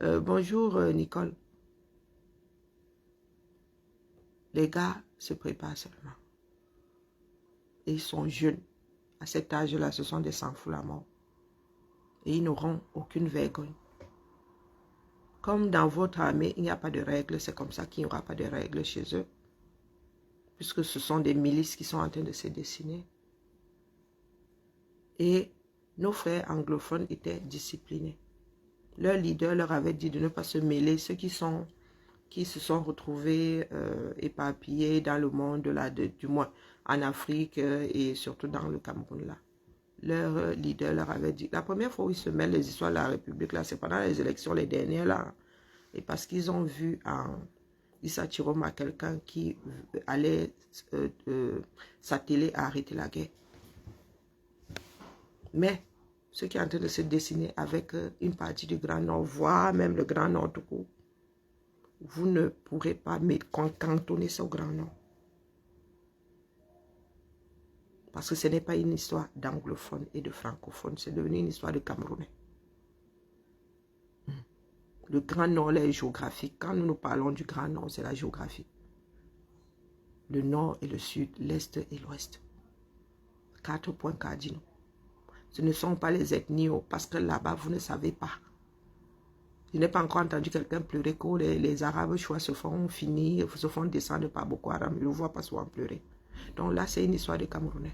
Bonjour Nicole. Les gars se préparent seulement. Et ils sont jeunes. À cet âge-là, ce sont des sans-fous la mort. Et ils n'auront aucune vergogne. Comme dans votre armée, il n'y a pas de règles, c'est comme ça qu'il n'y aura pas de règles chez eux. Puisque ce sont des milices qui sont en train de se dessiner. Et nos frères anglophones étaient disciplinés. Leur leader leur avait dit de ne pas se mêler. Ceux qui se sont retrouvés éparpillés dans le monde, là, du moins en Afrique et surtout dans le Cameroun. Là. Leur leader leur avait dit, la première fois où ils se mêlent les histoires de la République, là, c'est pendant les élections, les dernières, là. Et parce qu'ils ont vu en Issa Chiroma quelqu'un qui allait s'atteler à arrêter la guerre. Mais ce qui est en train de se dessiner avec une partie du Grand Nord, voire même le Grand Nord tout court, vous ne pourrez pas cantonner ça au Grand Nord. Parce que ce n'est pas une histoire d'anglophones et de francophones, c'est devenu une histoire de Camerounais. Le Grand Nord est géographique. Quand nous parlons du Grand Nord, c'est la géographie. Le Nord et le Sud, l'Est et l'Ouest. 4 points cardinaux. Ce ne sont pas les ethnies, parce que là-bas, vous ne savez pas. Je n'ai pas encore entendu quelqu'un pleurer que les Arabes se font finir, se font descendre par Boko Haram. Je ne le vois pas souvent pleurer. Donc là, c'est une histoire de Camerounais.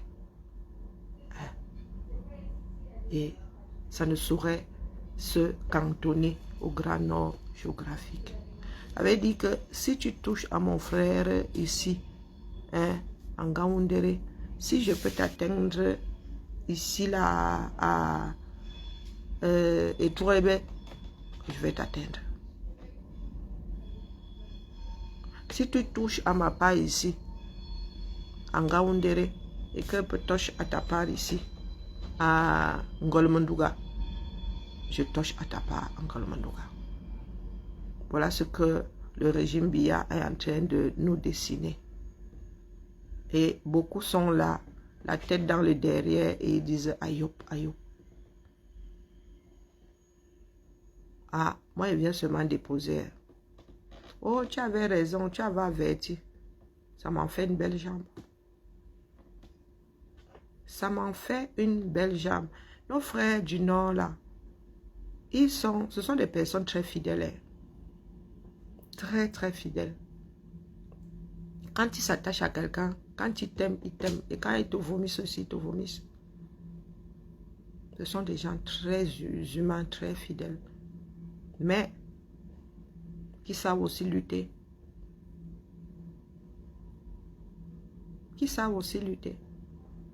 Et ça ne saurait se cantonner au Grand Nord géographique. J'avais dit que si tu touches à mon frère ici, en Ngaoundéré, si je peux t'atteindre ici, là, à Etouébé, je vais t'atteindre. Si tu touches à ma part ici, en Ngaoundéré, et que tu touches à ta part ici, à Ngolmandouga, je touche à ta part en Ngolmandouga. Voilà ce que le régime Biya est en train de nous dessiner. Et beaucoup sont là, la tête dans le derrière, et ils disent aïop, aïop. Ah, moi, il vient seulement déposer. Oh, tu avais raison, tu avais averti. Ça m'en fait une belle jambe. Ça m'en fait une belle jambe. Nos frères du Nord, là, ce sont des personnes très fidèles. Très, très fidèles. Quand ils s'attachent à quelqu'un, quand ils t'aiment, ils t'aiment. Et quand ils te vomissent aussi, ils te vomissent. Ce sont des gens très humains, très fidèles. Mais qui savent aussi lutter. Qui savent aussi lutter.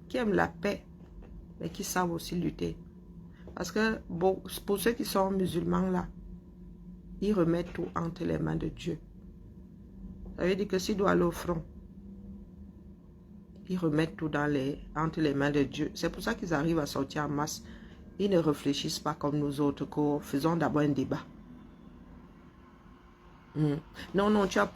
Qui aiment la paix, mais qui savent aussi lutter. Parce que bon, pour ceux qui sont musulmans là, ils remettent tout entre les mains de Dieu. Ça veut dire que s'il doit aller au front, ils remettent tout entre les mains de Dieu. C'est pour ça qu'ils arrivent à sortir en masse. Ils ne réfléchissent pas comme nous autres, faisons d'abord un débat. Non, non, tu as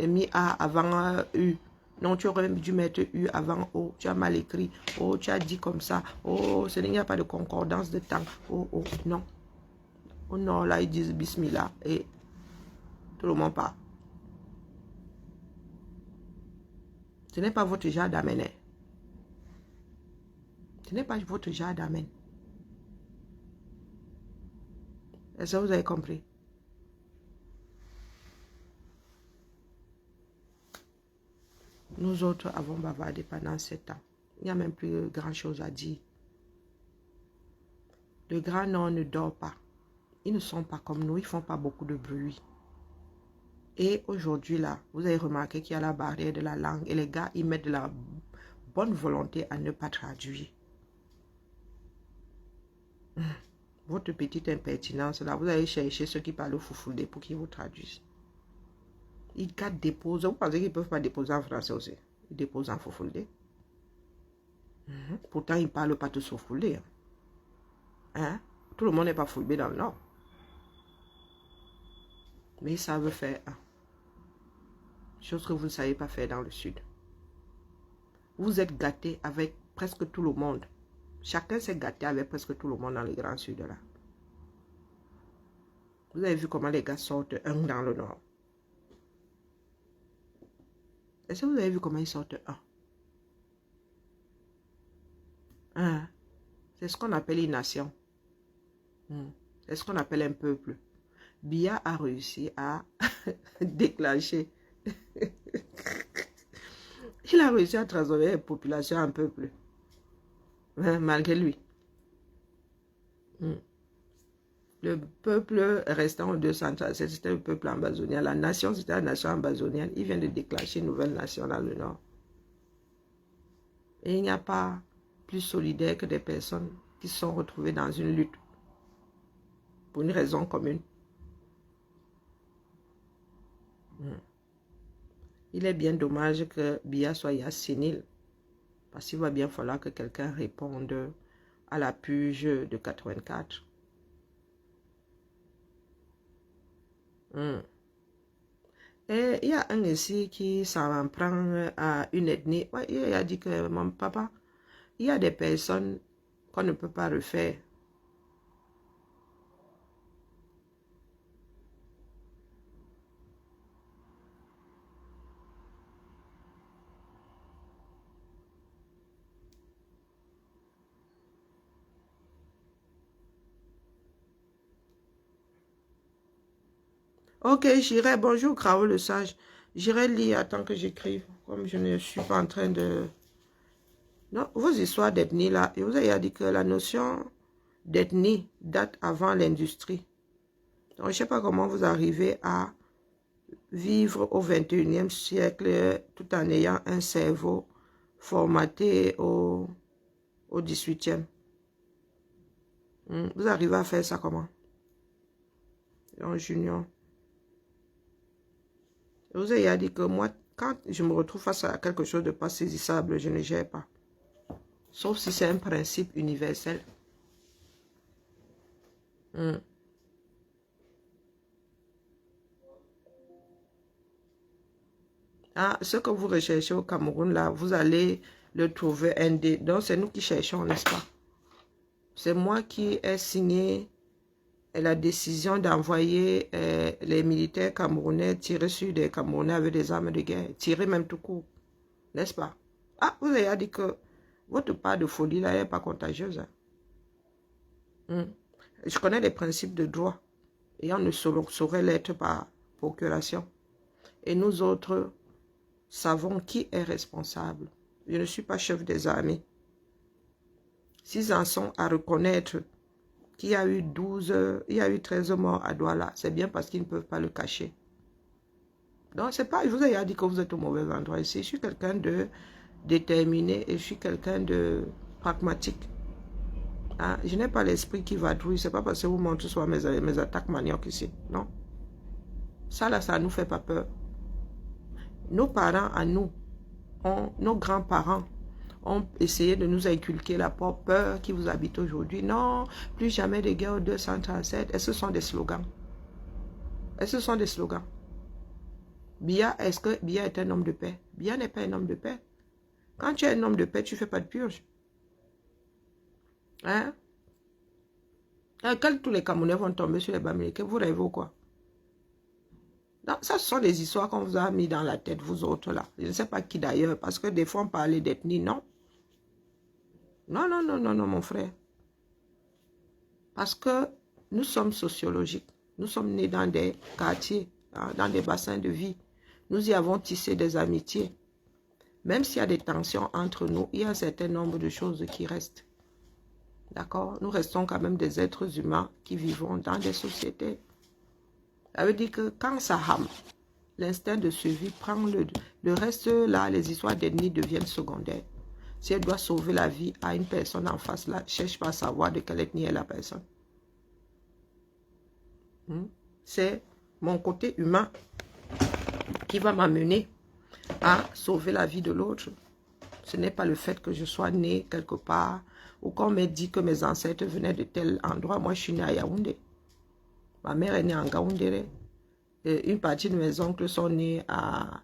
mis A avant U. Non, tu aurais dû mettre U avant O. Tu as mal écrit. Oh, tu as dit comme ça. Oh, il n'y a pas de concordance de temps. Oh, oh, non. Oh non, là, ils disent Bismillah. Et tout le monde part. Ce n'est pas votre genre d'amen. Ce n'est pas votre genre d'amen. Est-ce que vous avez compris? Nous autres avons bavardé pendant 7 ans. Il n'y a même plus grand chose à dire. Le grand Nord ne dort pas. Ils ne sont pas comme nous, ils ne font pas beaucoup de bruit. Et aujourd'hui, là, vous avez remarqué qu'il y a la barrière de la langue et les gars, ils mettent de la bonne volonté à ne pas traduire. Votre petite impertinence, là, vous allez chercher ceux qui parlent au foufoulé pour qu'ils vous traduisent. Ils déposent. Vous pensez qu'ils ne peuvent pas déposer en français aussi? Ils déposent en foufoulé. Pourtant, ils ne parlent pas tous foufoulé. Hein? Tout le monde n'est pas foulbé dans le Nord. Mais ils savent faire chose que vous ne savez pas faire dans le Sud. Vous êtes gâtés avec presque tout le monde. Chacun s'est gâté avec presque tout le monde dans le Grand Sud là. Vous avez vu comment les gars sortent un dans le Nord? Est-ce que vous avez vu comment ils sortent un? C'est ce qu'on appelle une nation. C'est ce qu'on appelle un peuple. Biya a réussi à déclencher. Il a réussi à transformer la population en peuple. Malgré lui. Le peuple restant au 237, c'était le peuple ambazonien. La nation, c'était la nation ambazonienne. Il vient de déclencher une nouvelle nation dans le Nord. Et il n'y a pas plus solidaire que des personnes qui se sont retrouvées dans une lutte pour une raison commune. Il est bien dommage que Biya soit sénile, parce qu'il va bien falloir que quelqu'un réponde à la purge de 84. Et il y a un ici qui s'en prend à une ethnie. Ouais, il a dit que mon papa, il y a des personnes qu'on ne peut pas refaire. Ok, j'irai. Bonjour, Krao le sage. J'irai lire tant que j'écrive. Comme je ne suis pas en train de... Non, vos histoires d'ethnie là. Et vous avez dit que la notion d'ethnie date avant l'industrie. Donc, je ne sais pas comment vous arrivez à vivre au 21e siècle tout en ayant un cerveau formaté au 18e. Vous arrivez à faire ça comment? En junior. Vous avez dit que moi, quand je me retrouve face à quelque chose de pas saisissable, je ne gère pas. Sauf si c'est un principe universel. Ah, ce que vous recherchez au Cameroun, là, vous allez le trouver indé. Donc, c'est nous qui cherchons, n'est-ce pas? C'est moi qui ai signé la décision d'envoyer les militaires camerounais tirer sur des Camerounais avec des armes de guerre, tirer même tout court, n'est-ce pas? Ah, vous avez dit que votre part de folie là n'est pas contagieuse. Je connais les principes de droit et on ne saurait l'être par procuration. Et nous autres savons qui est responsable. Je ne suis pas chef des armées. S'ils en sont à reconnaître qu'il y a eu 13 morts à Douala, c'est bien parce qu'ils ne peuvent pas le cacher. Donc, c'est pas, je vous ai dit que vous êtes au mauvais endroit ici. Je suis quelqu'un de déterminé et je suis quelqu'un de pragmatique. Hein? Je n'ai pas l'esprit qui va douiller. C'est pas parce que vous montrez soit mes attaques manioc ici. Non. Ça, là, ça ne nous fait pas peur. Nos parents à nous, nos grands-parents ont essayé de nous inculquer la peur qui vous habite aujourd'hui. Non, plus jamais de guerre au 237. Et ce sont des slogans. Et ce sont des slogans. Biya, est-ce que Biya est un homme de paix? Biya n'est pas un homme de paix. Quand tu es un homme de paix, tu ne fais pas de purge. Hein? Quand tous les Camerounais vont tomber sur les Bamileke, vous rêvez ou quoi? Non, ça, ce sont des histoires qu'on vous a mis dans la tête, vous autres là. Je ne sais pas qui d'ailleurs, parce que des fois on parlait d'ethnie, non? Non, non, non, non, non, mon frère. Parce que nous sommes sociologiques. Nous sommes nés dans des quartiers, hein, dans des bassins de vie. Nous y avons tissé des amitiés. Même s'il y a des tensions entre nous, il y a un certain nombre de choses qui restent. D'accord? Nous restons quand même des êtres humains qui vivons dans des sociétés. Ça veut dire que quand ça rame, l'instinct de survie prend le reste là, les histoires d'ethnie deviennent secondaires. Si elle doit sauver la vie à une personne en face là, cherche pas à savoir de quelle ethnie est la personne. C'est mon côté humain qui va m'amener à sauver la vie de l'autre. Ce n'est pas le fait que je sois né quelque part ou qu'on m'ait dit que mes ancêtres venaient de tel endroit. Moi, je suis né à Yaoundé. Ma mère est née en Gaoundéré. Une partie de mes oncles sont nés à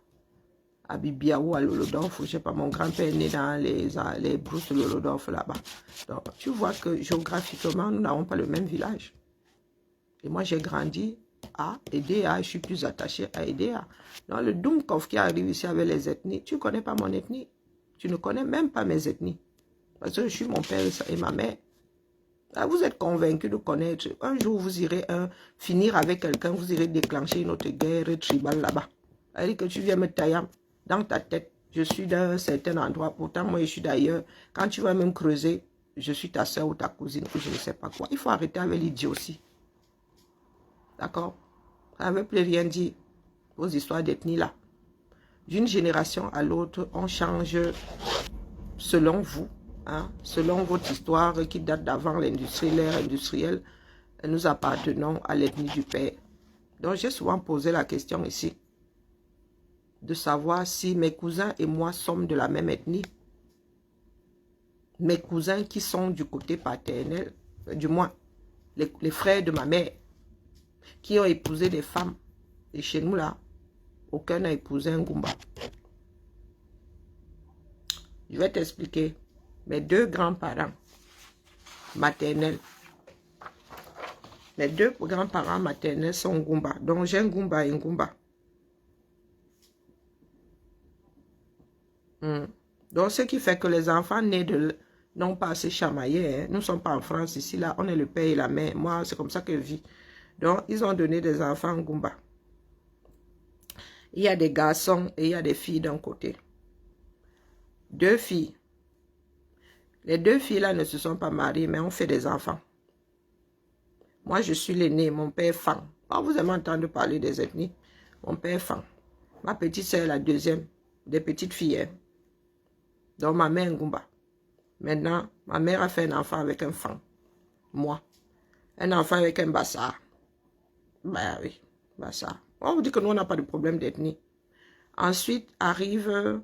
Bibiaou, à Lolodorf. Je ne sais pas, mon grand-père est né dans les brousses de Lolodorf là-bas. Donc, tu vois que géographiquement, nous n'avons pas le même village. Et moi, j'ai grandi à Edea. Je suis plus attachée à Edea. Dans le Dumkov qui arrive ici avec les ethnies, tu ne connais pas mon ethnie. Tu ne connais même pas mes ethnies. Parce que je suis mon père et ma mère. Là, vous êtes convaincus de connaître. Un jour, vous irez finir avec quelqu'un, vous irez déclencher une autre guerre tribale là-bas. C'est-à-dire que tu viens me tailler dans ta tête. Je suis d'un certain endroit, pourtant moi je suis d'ailleurs. Quand tu vas même creuser, je suis ta soeur ou ta cousine ou je ne sais pas quoi. Il faut arrêter avec l'idiotie. D'accord? Ça ne veut plus rien dire, vos histoires d'ethnie là. D'une génération à l'autre, on change selon vous. Hein, selon votre histoire qui date d'avant l'industrie, l'ère industrielle, nous appartenons à l'ethnie du père. Donc j'ai souvent posé la question ici, de savoir si mes cousins et moi sommes de la même ethnie. Mes cousins qui sont du côté paternel, du moins les frères de ma mère, qui ont épousé des femmes. Et chez nous là, aucun n'a épousé un Goumba. Je vais t'expliquer. Mes deux grands-parents maternels. Mes deux grands-parents maternels sont Goumba. Donc j'ai un Goumba et un Goumba. Donc ce qui fait que les enfants nés de... n'ont pas à se chamailler. Hein. Nous ne sommes pas en France ici. Là, on est le père et la mère. Moi, c'est comme ça que je vis. Donc ils ont donné des enfants Goumba. Il y a des garçons et il y a des filles d'un côté. Deux filles. Les deux filles-là ne se sont pas mariées, mais ont fait des enfants. Moi, je suis l'aînée, mon père Fang. Oh, vous avez entendu parler des ethnies. Mon père Fang. Ma petite sœur est la deuxième des petites filles. Hein. Donc, ma mère Ngumba. Maintenant, ma mère a fait un enfant avec un Fang. Moi. Un enfant avec un Bassa. Ben oui, Bassa. On vous dit que nous, on n'a pas de problème d'ethnie. Ensuite, arrive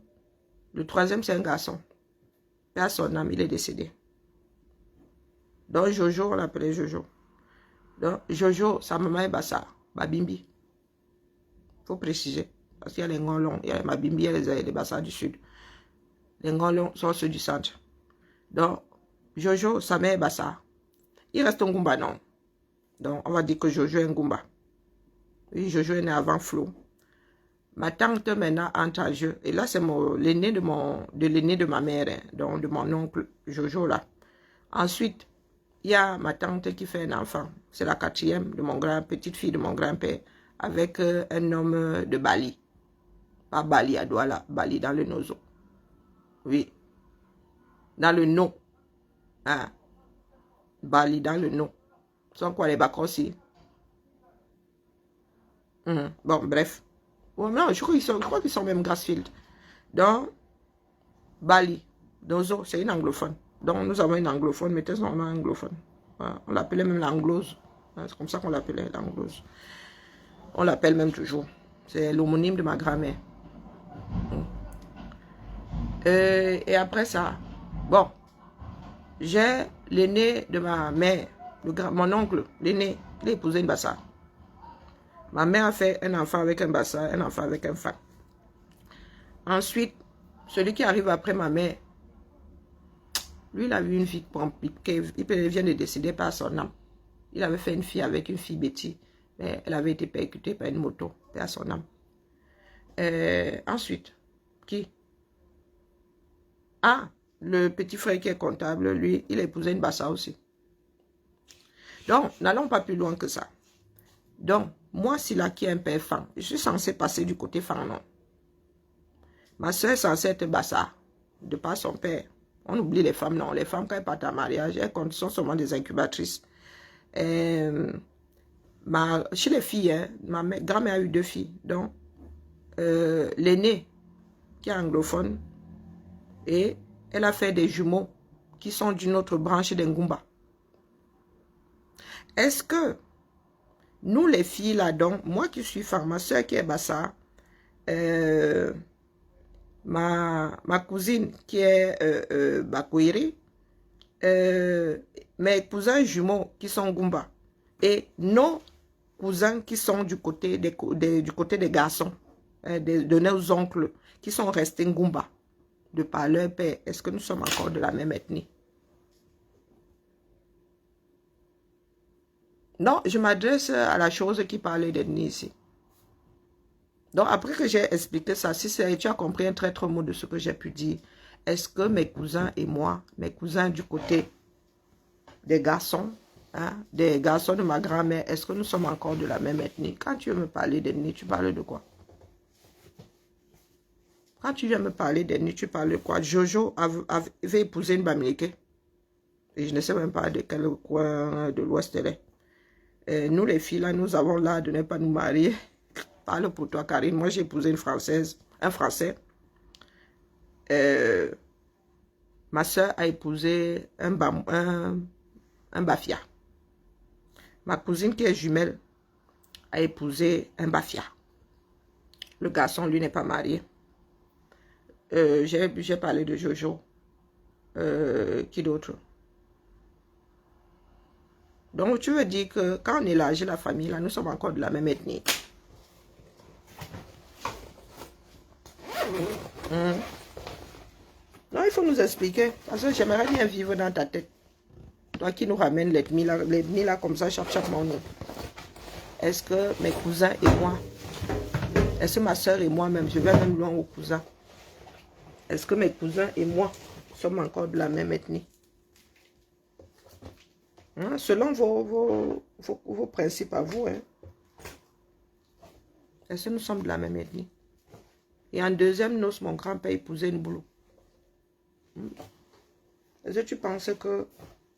le troisième, c'est un garçon. Père son âme, il est décédé. Donc Jojo, on l'appelait Jojo. Donc Jojo, sa maman est Bassa, Babimbi. Il faut préciser. Parce qu'il y a les Ngolons, il y a les Mabimbi, il y a les Bassa du sud. Les Ngolons sont ceux du centre. Donc Jojo, sa mère est Bassa. Il reste un Goumba, non. Donc on va dire que Jojo est un Goumba. Oui, Jojo est né avant Flo. Ma tante maintenant entre en jeu. Et là, c'est l'aîné de l'aîné de ma mère, hein, donc de mon oncle Jojo là. Ensuite, il y a ma tante qui fait un enfant. C'est la quatrième de mon petite fille de mon grand-père. Avec un homme de Bali. Pas Bali à Douala, Bali dans le Nozo. Oui. Dans le No. Hein. Bali dans le No. Sont quoi les Bakossi? Bon, bref. Oh, non, je crois qu'ils sont même Grassfield. Donc, Bali, Dozo, c'est une anglophone. Donc, nous avons une anglophone, mais on a un anglophone. Voilà. On l'appelait même l'anglose. C'est comme ça qu'on l'appelait, l'anglose. On l'appelle même toujours. C'est l'homonyme de ma grand-mère. Et après ça, bon, j'ai l'aîné de ma mère, mon oncle, l'aîné, il a épousé une bassa. Ma mère a fait un enfant avec un bassa, un enfant avec un fan. Ensuite, celui qui arrive après ma mère, lui, il a vu une fille il vient de décéder par son âme. Il avait fait une fille avec une fille Betty, mais elle avait été percutée par une moto, par son âme. Ensuite, qui? Ah, le petit frère qui est comptable, lui, il a épousé une bassa aussi. Donc, n'allons pas plus loin que ça. Donc, moi, si là qui est un père fan, je suis censé passer du côté fan, non? Ma soeur est censée être bassa, de par son père. On oublie les femmes, non. Les femmes, quand elles partent en mariage, elles sont seulement des incubatrices. Chez les filles, hein, ma grand-mère a eu 2 filles. Donc, l'aînée, qui est anglophone, et elle a fait des jumeaux qui sont d'une autre branche d'Engumba. Est-ce que nous, les filles, là, donc, moi qui suis femme, ma soeur qui est bassa, ma cousine qui est Bakwiri, mes cousins jumeaux qui sont Ngumba, et nos cousins qui sont du côté des garçons, de nos oncles, qui sont restés Ngumba, de par leur père, est-ce que nous sommes encore de la même ethnie? Non, je m'adresse à la chose qui parlait d'ethnie ici. Donc, après que j'ai expliqué ça, si tu as compris un traître mot de ce que j'ai pu dire, est-ce que mes cousins et moi, mes cousins du côté des garçons, hein, des garçons de ma grand-mère, est-ce que nous sommes encore de la même ethnie? Quand tu veux me parler d'ethnie, tu parles de quoi? Quand tu viens me parler d'ethnie, tu parles de quoi? Jojo avait épousé une Bamileke. Et je ne sais même pas de quel coin de l'Ouest elle est. Nous, les filles, là, nous avons l'art de ne pas nous marier. Parle pour toi, Karine. Moi, j'ai épousé une Française, un Français. Ma soeur a épousé un Bafia. Ma cousine qui est jumelle a épousé un Bafia. Le garçon, lui, n'est pas marié. J'ai parlé de Jojo. Qui d'autre? Donc, tu veux dire que quand on élargit la famille, là, nous sommes encore de la même ethnie. Non, il faut nous expliquer. Parce que j'aimerais bien vivre dans ta tête. Toi qui nous ramènes l'ethnie là comme ça, chaque moment. Est-ce que mes cousins et moi, est-ce que ma soeur et moi-même, je vais même loin aux cousins. Est-ce que mes cousins et moi sommes encore de la même ethnie? Hein? Selon vos principes à vous, hein? Est-ce que nous sommes de la même ethnie? Et en deuxième noce, mon grand-père épousait une boulot. Est-ce que tu penses que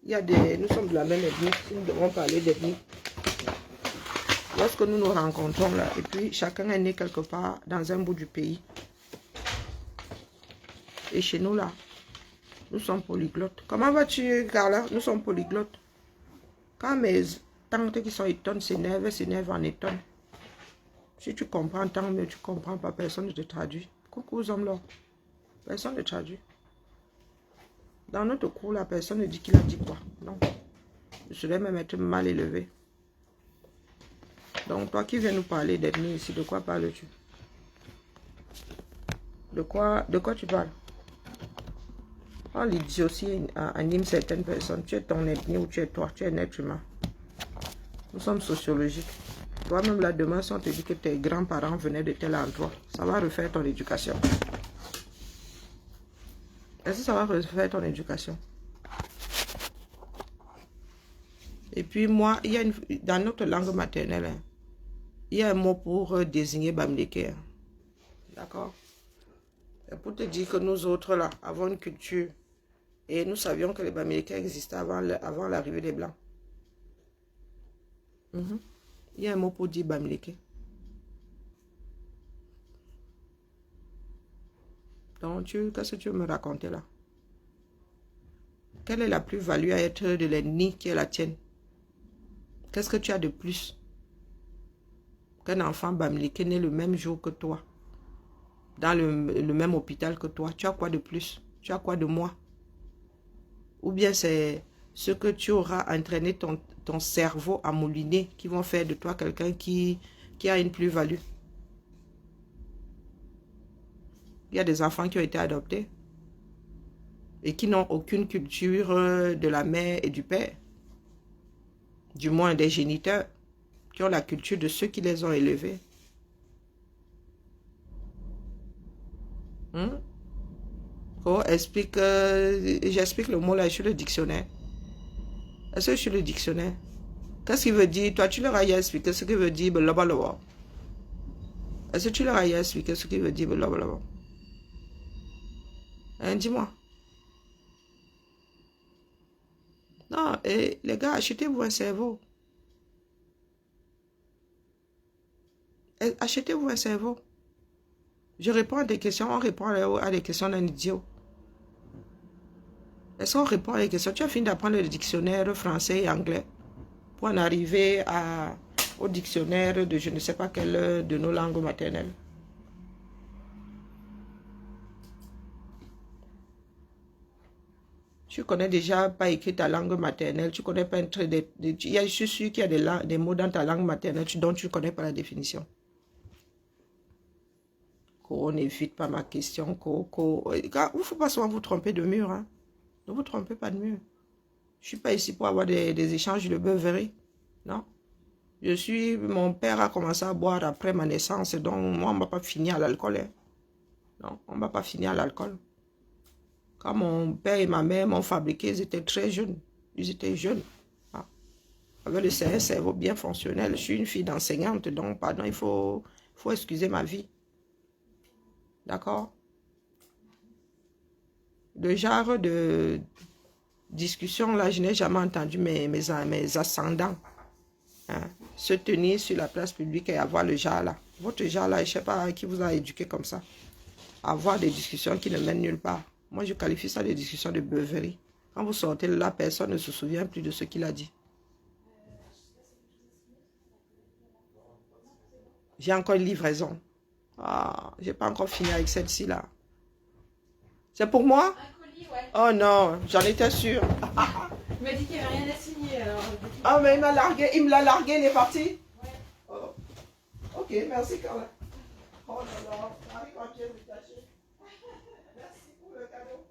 nous sommes de la même ethnie, si nous devons parler d'ethnie? Lorsque nous nous rencontrons là, et puis chacun est né quelque part dans un bout du pays. Et chez nous là, nous sommes polyglottes. Comment vas-tu, Carla? Nous sommes polyglottes. Quand mes tantes qui sont étonnes s'énervent en étonnes. Si tu comprends, tant mieux, tu comprends pas, personne ne te traduit. Coucou aux hommes là. Personne ne traduit. Dans notre cours, la personne ne dit qu'il a dit quoi. Non. Je serais même être mal élevé. Donc, toi qui viens nous parler d'ethnie ici, de quoi parles-tu? De quoi tu parles? Oh, l'idiotie anime certaines personnes. Tu es ton ethnie ou tu es toi, tu es un être humain. Nous sommes sociologiques. Toi-même, là, demain, si on te dit que tes grands-parents venaient de tel endroit, ça va refaire ton éducation. Est-ce que ça va refaire ton éducation? Et puis moi, il y a dans notre langue maternelle, hein, il y a un mot pour désigner Bamileke. Hein. D'accord? C'est pour te dire que nous autres, là, avons une culture. Et nous savions que les Bamileke existaient avant l'arrivée des Blancs. Il y a un mot pour dire Bamileke. Donc, qu'est-ce que tu veux me raconter là? Quelle est la plus-value à être de l'ethnie qui est la tienne? Qu'est-ce que tu as de plus qu'un enfant Bamileke né le même jour que toi? dans le même hôpital que toi. Tu as quoi de plus? Tu as quoi de moins? Ou bien c'est ce que tu auras entraîné ton cerveau à mouliner qui vont faire de toi quelqu'un qui a une plus-value. Il y a des enfants qui ont été adoptés et qui n'ont aucune culture de la mère et du père. Du moins des géniteurs qui ont la culture de ceux qui les ont élevés. Oh, j'explique le mot là sur le dictionnaire. Est-ce que je suis le dictionnaire? Qu'est-ce qu'il veut dire? Toi, tu leur as expliqué ce qu'il veut dire blablabla. Est-ce que tu leur as expliqué ce qu'il veut dire blablabla? Hein, dis-moi. Non, et les gars, achetez-vous un cerveau. Achetez-vous un cerveau. Je réponds à des questions, on répond à des questions d'un idiot. Est-ce qu'on répond à des questions? Tu as fini d'apprendre le dictionnaire français et anglais pour en arriver au dictionnaire de je ne sais pas quelle de nos langues maternelles. Tu connais déjà pas écrit ta langue maternelle, tu connais pas un trait je suis sûr qu'il y a des mots dans ta langue maternelle dont tu ne connais pas la définition. On n'évite pas ma question. Il ne faut pas souvent vous tromper de mur. Hein. Ne vous trompez pas de mur. Je ne suis pas ici pour avoir des échanges de beuverie. Non. Mon père a commencé à boire après ma naissance, donc moi, on ne va pas finir à l'alcool. Hein. Non, on ne va pas finir à l'alcool. Quand mon père et ma mère m'ont fabriqué, ils étaient très jeunes. Ils étaient jeunes. Ah. Avec le cerveau bien fonctionnel. Je suis une fille d'enseignante, donc pardon, il faut excuser ma vie. D'accord? Le genre de discussion, là, je n'ai jamais entendu mes ascendants se tenir sur la place publique et avoir le genre là. Votre genre là, je ne sais pas qui vous a éduqué comme ça. Avoir des discussions qui ne mènent nulle part. Moi, je qualifie ça de discussions de beuverie. Quand vous sortez de là, personne ne se souvient plus de ce qu'il a dit. J'ai encore une livraison. Ah, j'ai pas encore fini avec celle-ci là. C'est pour moi? Un colis, ouais. Oh non, j'en étais sûre. Il m'a dit qu'il n'y avait rien à signer. Alors... Ah, mais il me l'a largué, il est parti? Ouais. Oh. Ok, merci quand même. Oh là là, arrive à pied détaché. Merci pour le cadeau.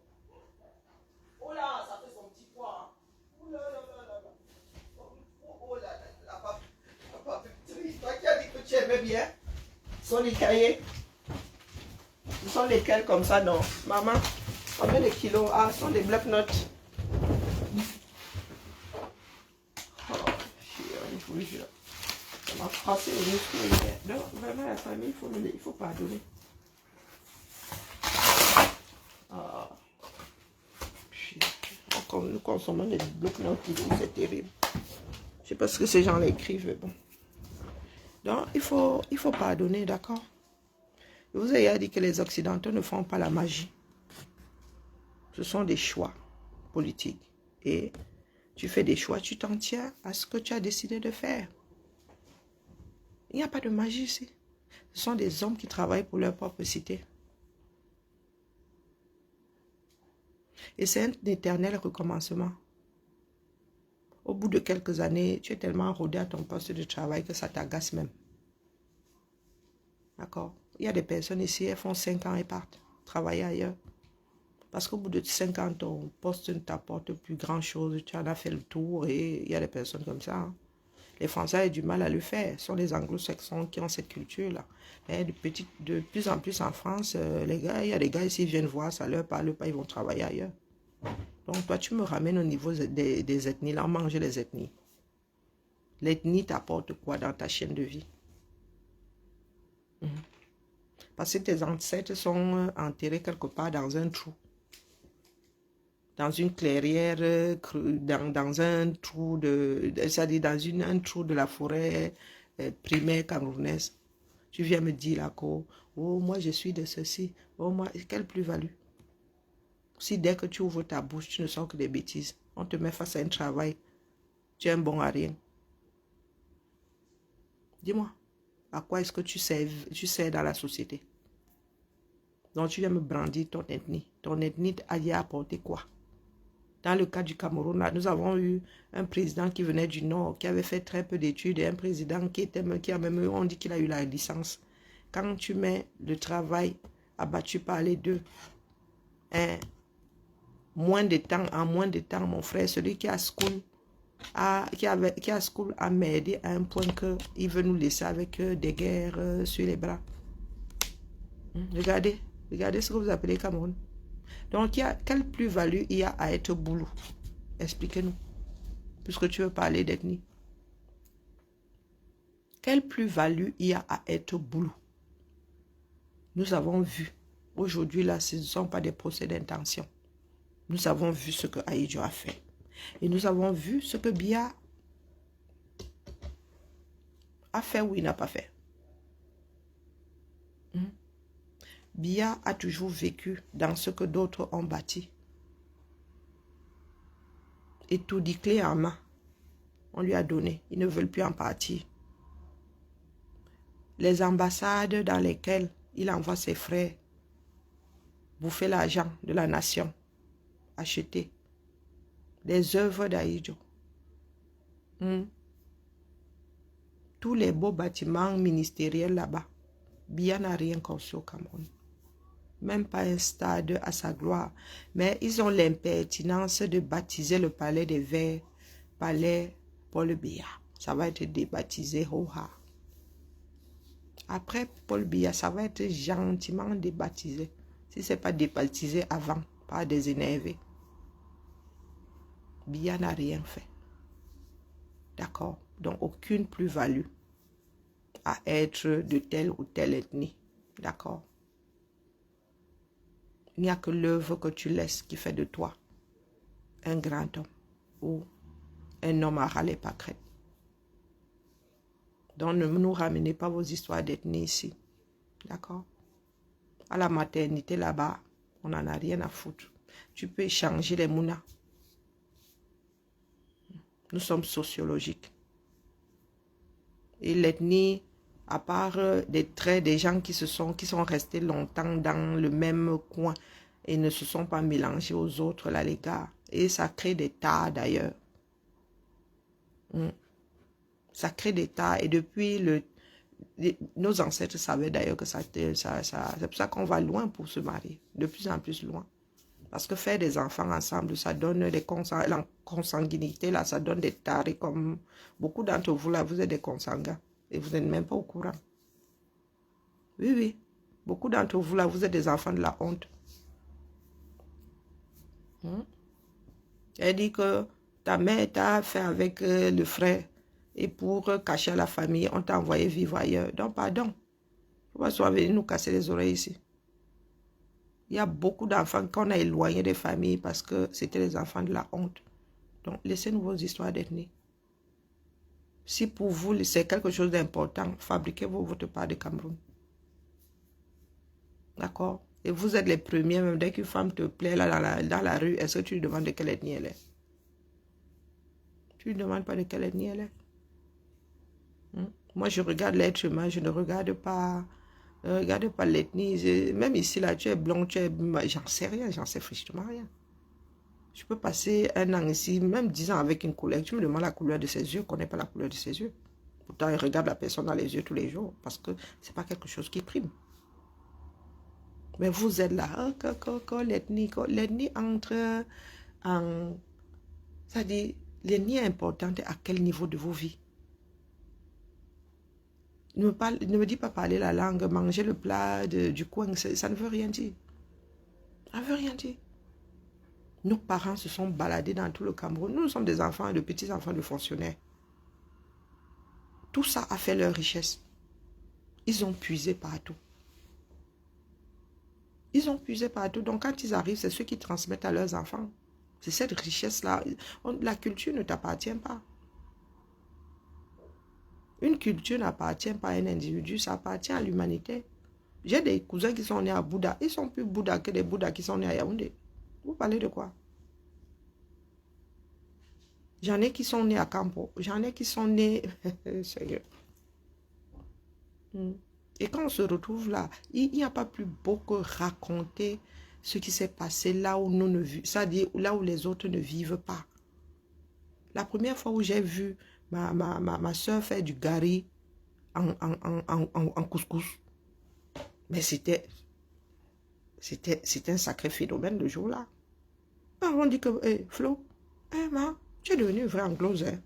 Oh là, ça fait son petit poids. Oh là là là là là. Oh là là, la papeterie. Toi qui as dit que tu aimais bien. Ce sont les cahiers. Ce sont lesquels comme ça, non? Maman, combien de kilos? Ah, ce sont des bloc-notes. Oh, je vous jure. Ça m'a frappé le muscle. Donc, vraiment, la famille, il faut pardonner. Ah. Nous consommons des blocs-notes, c'est terrible. Je ne sais pas ce que ces gens écrivent, mais bon. Donc, il faut pardonner, d'accord? Je vous ai dit que les Occidentaux ne font pas la magie. Ce sont des choix politiques. Et tu fais des choix, tu t'en tiens à ce que tu as décidé de faire. Il n'y a pas de magie ici. Ce sont des hommes qui travaillent pour leur propre cité. Et c'est un éternel recommencement. Au bout de quelques années, tu es tellement rodé à ton poste de travail que ça t'agace même. D'accord? Il y a des personnes ici, elles font 5 ans et partent travailler ailleurs. Parce qu'au bout de 5 ans, ton poste ne t'apporte plus grand-chose. Tu en as fait le tour et il y a des personnes comme ça. Hein. Les Français ont du mal à le faire. Ce sont les anglo-saxons qui ont cette culture-là. De plus en plus en France, les gars, il y a des gars ici qui viennent voir, ça leur parle pas, ils vont travailler ailleurs. Donc toi, tu me ramènes au niveau des ethnies. Là, on mange les ethnies. L'ethnie t'apporte quoi dans ta chaîne de vie? Parce que tes ancêtres sont enterrés quelque part dans un trou. Dans une clairière, dans un trou c'est-à-dire dans un trou de la forêt primaire camerounaise. Tu viens me dire là, oh, moi je suis de ceci. Oh, moi, quelle plus-value? Si dès que tu ouvres ta bouche, tu ne sors que des bêtises, on te met face à un travail, tu es un bon à rien. Dis-moi, à quoi est-ce que tu sers dans la société? Donc, tu viens me brandir ton ethnie. Ton ethnie a apporté quoi? Dans le cas du Cameroun, là, nous avons eu un président qui venait du Nord, qui avait fait très peu d'études, et un président qui a même eu, on dit qu'il a eu la licence. Quand tu mets le travail abattu par les deux, hein, en moins de temps, mon frère, celui qui a school, a merdé à un point qu'il veut nous laisser avec des guerres sur les bras. Regardez ce que vous appelez Cameroun. Donc, quelle plus-value il y a à être boulot? Expliquez-nous, puisque tu veux parler d'ethnie. Quelle plus-value il y a à être boulot? Nous avons vu, aujourd'hui là, ce ne sont pas des procès d'intention. Nous avons vu ce que Ahidjo a fait. Et nous avons vu ce que Biya a fait ou il n'a pas fait. Biya a toujours vécu dans ce que d'autres ont bâti. Et tout dit clé en main. On lui a donné. Ils ne veulent plus en partir. Les ambassades dans lesquelles il envoie ses frères bouffer l'argent de la nation, acheter des œuvres d'Ahidjo. Tous les beaux bâtiments ministériels là-bas, Biya n'a rien conçu au Cameroun. Même pas un stade à sa gloire. Mais ils ont l'impertinence de baptiser le palais des Verts, palais Paul Biya. Ça va être débaptisé Hoha. Après Paul Biya, ça va être gentiment débaptisé. Si ce n'est pas débaptisé avant, par des énervés. Biya n'a rien fait. D'accord? Donc, aucune plus-value à être de telle ou telle ethnie. D'accord? Il n'y a que l'œuvre que tu laisses qui fait de toi un grand homme ou un homme à râler pas crête. Donc, ne nous ramenez pas vos histoires d'ethnie ici. D'accord? À la maternité là-bas, on n'en a rien à foutre. Tu peux échanger les mounas. Nous sommes sociologiques. Et l'ethnie, à part des traits des gens qui sont restés longtemps dans le même coin et ne se sont pas mélangés aux autres, là, les gars. Et ça crée des tas d'ailleurs. Ça crée des tas. Et depuis nos ancêtres savaient d'ailleurs que c'est pour ça qu'on va loin pour se marier. De plus en plus loin. Parce que faire des enfants ensemble, ça donne la consanguinité, là, ça donne des tarés comme beaucoup d'entre vous, là, vous êtes des consanguins. Et vous n'êtes même pas au courant. Oui, oui. Beaucoup d'entre vous, là, vous êtes des enfants de la honte. Elle dit que ta mère t'a fait avec le frère. Et pour cacher la famille, on t'a envoyé vivre ailleurs. Donc, pardon. Pourquoi tu vas venir nous casser les oreilles ici? Il y a beaucoup d'enfants qu'on a éloignés des familles parce que c'était les enfants de la honte. Donc, laissez-nous vos histoires d'ethnie. Si pour vous, c'est quelque chose d'important, fabriquez-vous votre part de Cameroun. D'accord? Et vous êtes les premiers, même dès qu'une femme te plaît là, dans la rue, est-ce que tu lui demandes de quelle ethnie elle est? Tu ne lui demandes pas de quelle ethnie elle est. Moi, je regarde l'être humain, je ne regarde pas l'ethnie. Même ici, là, tu es blond, j'en sais rien, j'en sais frichement rien. Je peux passer un an ici, même 10 ans avec une couleur. Tu me demandes la couleur de ses yeux, je ne connais pas la couleur de ses yeux. Pourtant, je regarde la personne dans les yeux tous les jours parce que ce n'est pas quelque chose qui prime. Mais vous êtes là, l'ethnie entre en... C'est-à-dire, l'ethnie est importante à quel niveau de vos vies? Ne me dis pas parler la langue, manger le plat du coin, ça ne veut rien dire. Ça ne veut rien dire. Nos parents se sont baladés dans tout le Cameroun. Nous sommes des enfants, de petits-enfants de fonctionnaires. Tout ça a fait leur richesse. Ils ont puisé partout. Ils ont puisé partout. Donc, quand ils arrivent, c'est ceux qui transmettent à leurs enfants. C'est cette richesse-là. La culture ne t'appartient pas. Une culture n'appartient pas à un individu, ça appartient à l'humanité. J'ai des cousins qui sont nés à Bouddha. Ils sont plus Bouddha que des Bouddhas qui sont nés à Yaoundé. Vous parlez de quoi? J'en ai qui sont nés à Campo. J'en ai qui sont nés... Sérieux. Et quand on se retrouve là, il n'y a pas plus beau que raconter ce qui s'est passé là où nous ne vivons, c'est-à-dire là où les autres ne vivent pas. La première fois où j'ai vu ma soeur faire du gari en couscous, mais c'était un sacré phénomène le jour-là. On dit que, hey, Flo, hey, tu es devenu une vraie anglaise. Hein?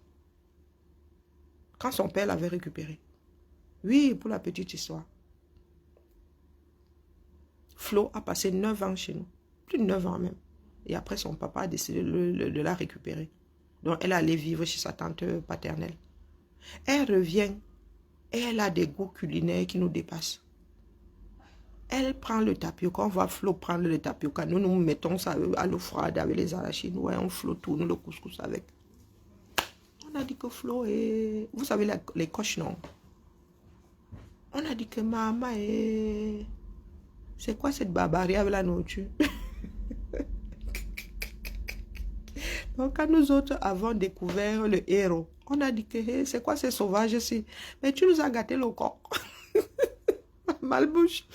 Quand son père l'avait récupéré. Oui, pour la petite histoire. Flo a passé 9 ans chez nous. Plus de 9 ans même. Et après, son papa a décidé de la récupérer. Donc, elle allait vivre chez sa tante paternelle. Elle revient et elle a des goûts culinaires qui nous dépassent. Elle prend le tapioca. On voit Flo prendre le tapioca. Nous mettons ça à l'eau froide avec les arachides. Ouais, on Flo tourne le couscous avec. On a dit que Flo est... Vous savez, les coches, non? On a dit que maman est... C'est quoi cette barbarie avec la nourriture? Donc, quand nous autres avons découvert le héros, on a dit que hey, c'est quoi ces sauvages-ci? Mais tu nous as gâté le corps. Malbouche.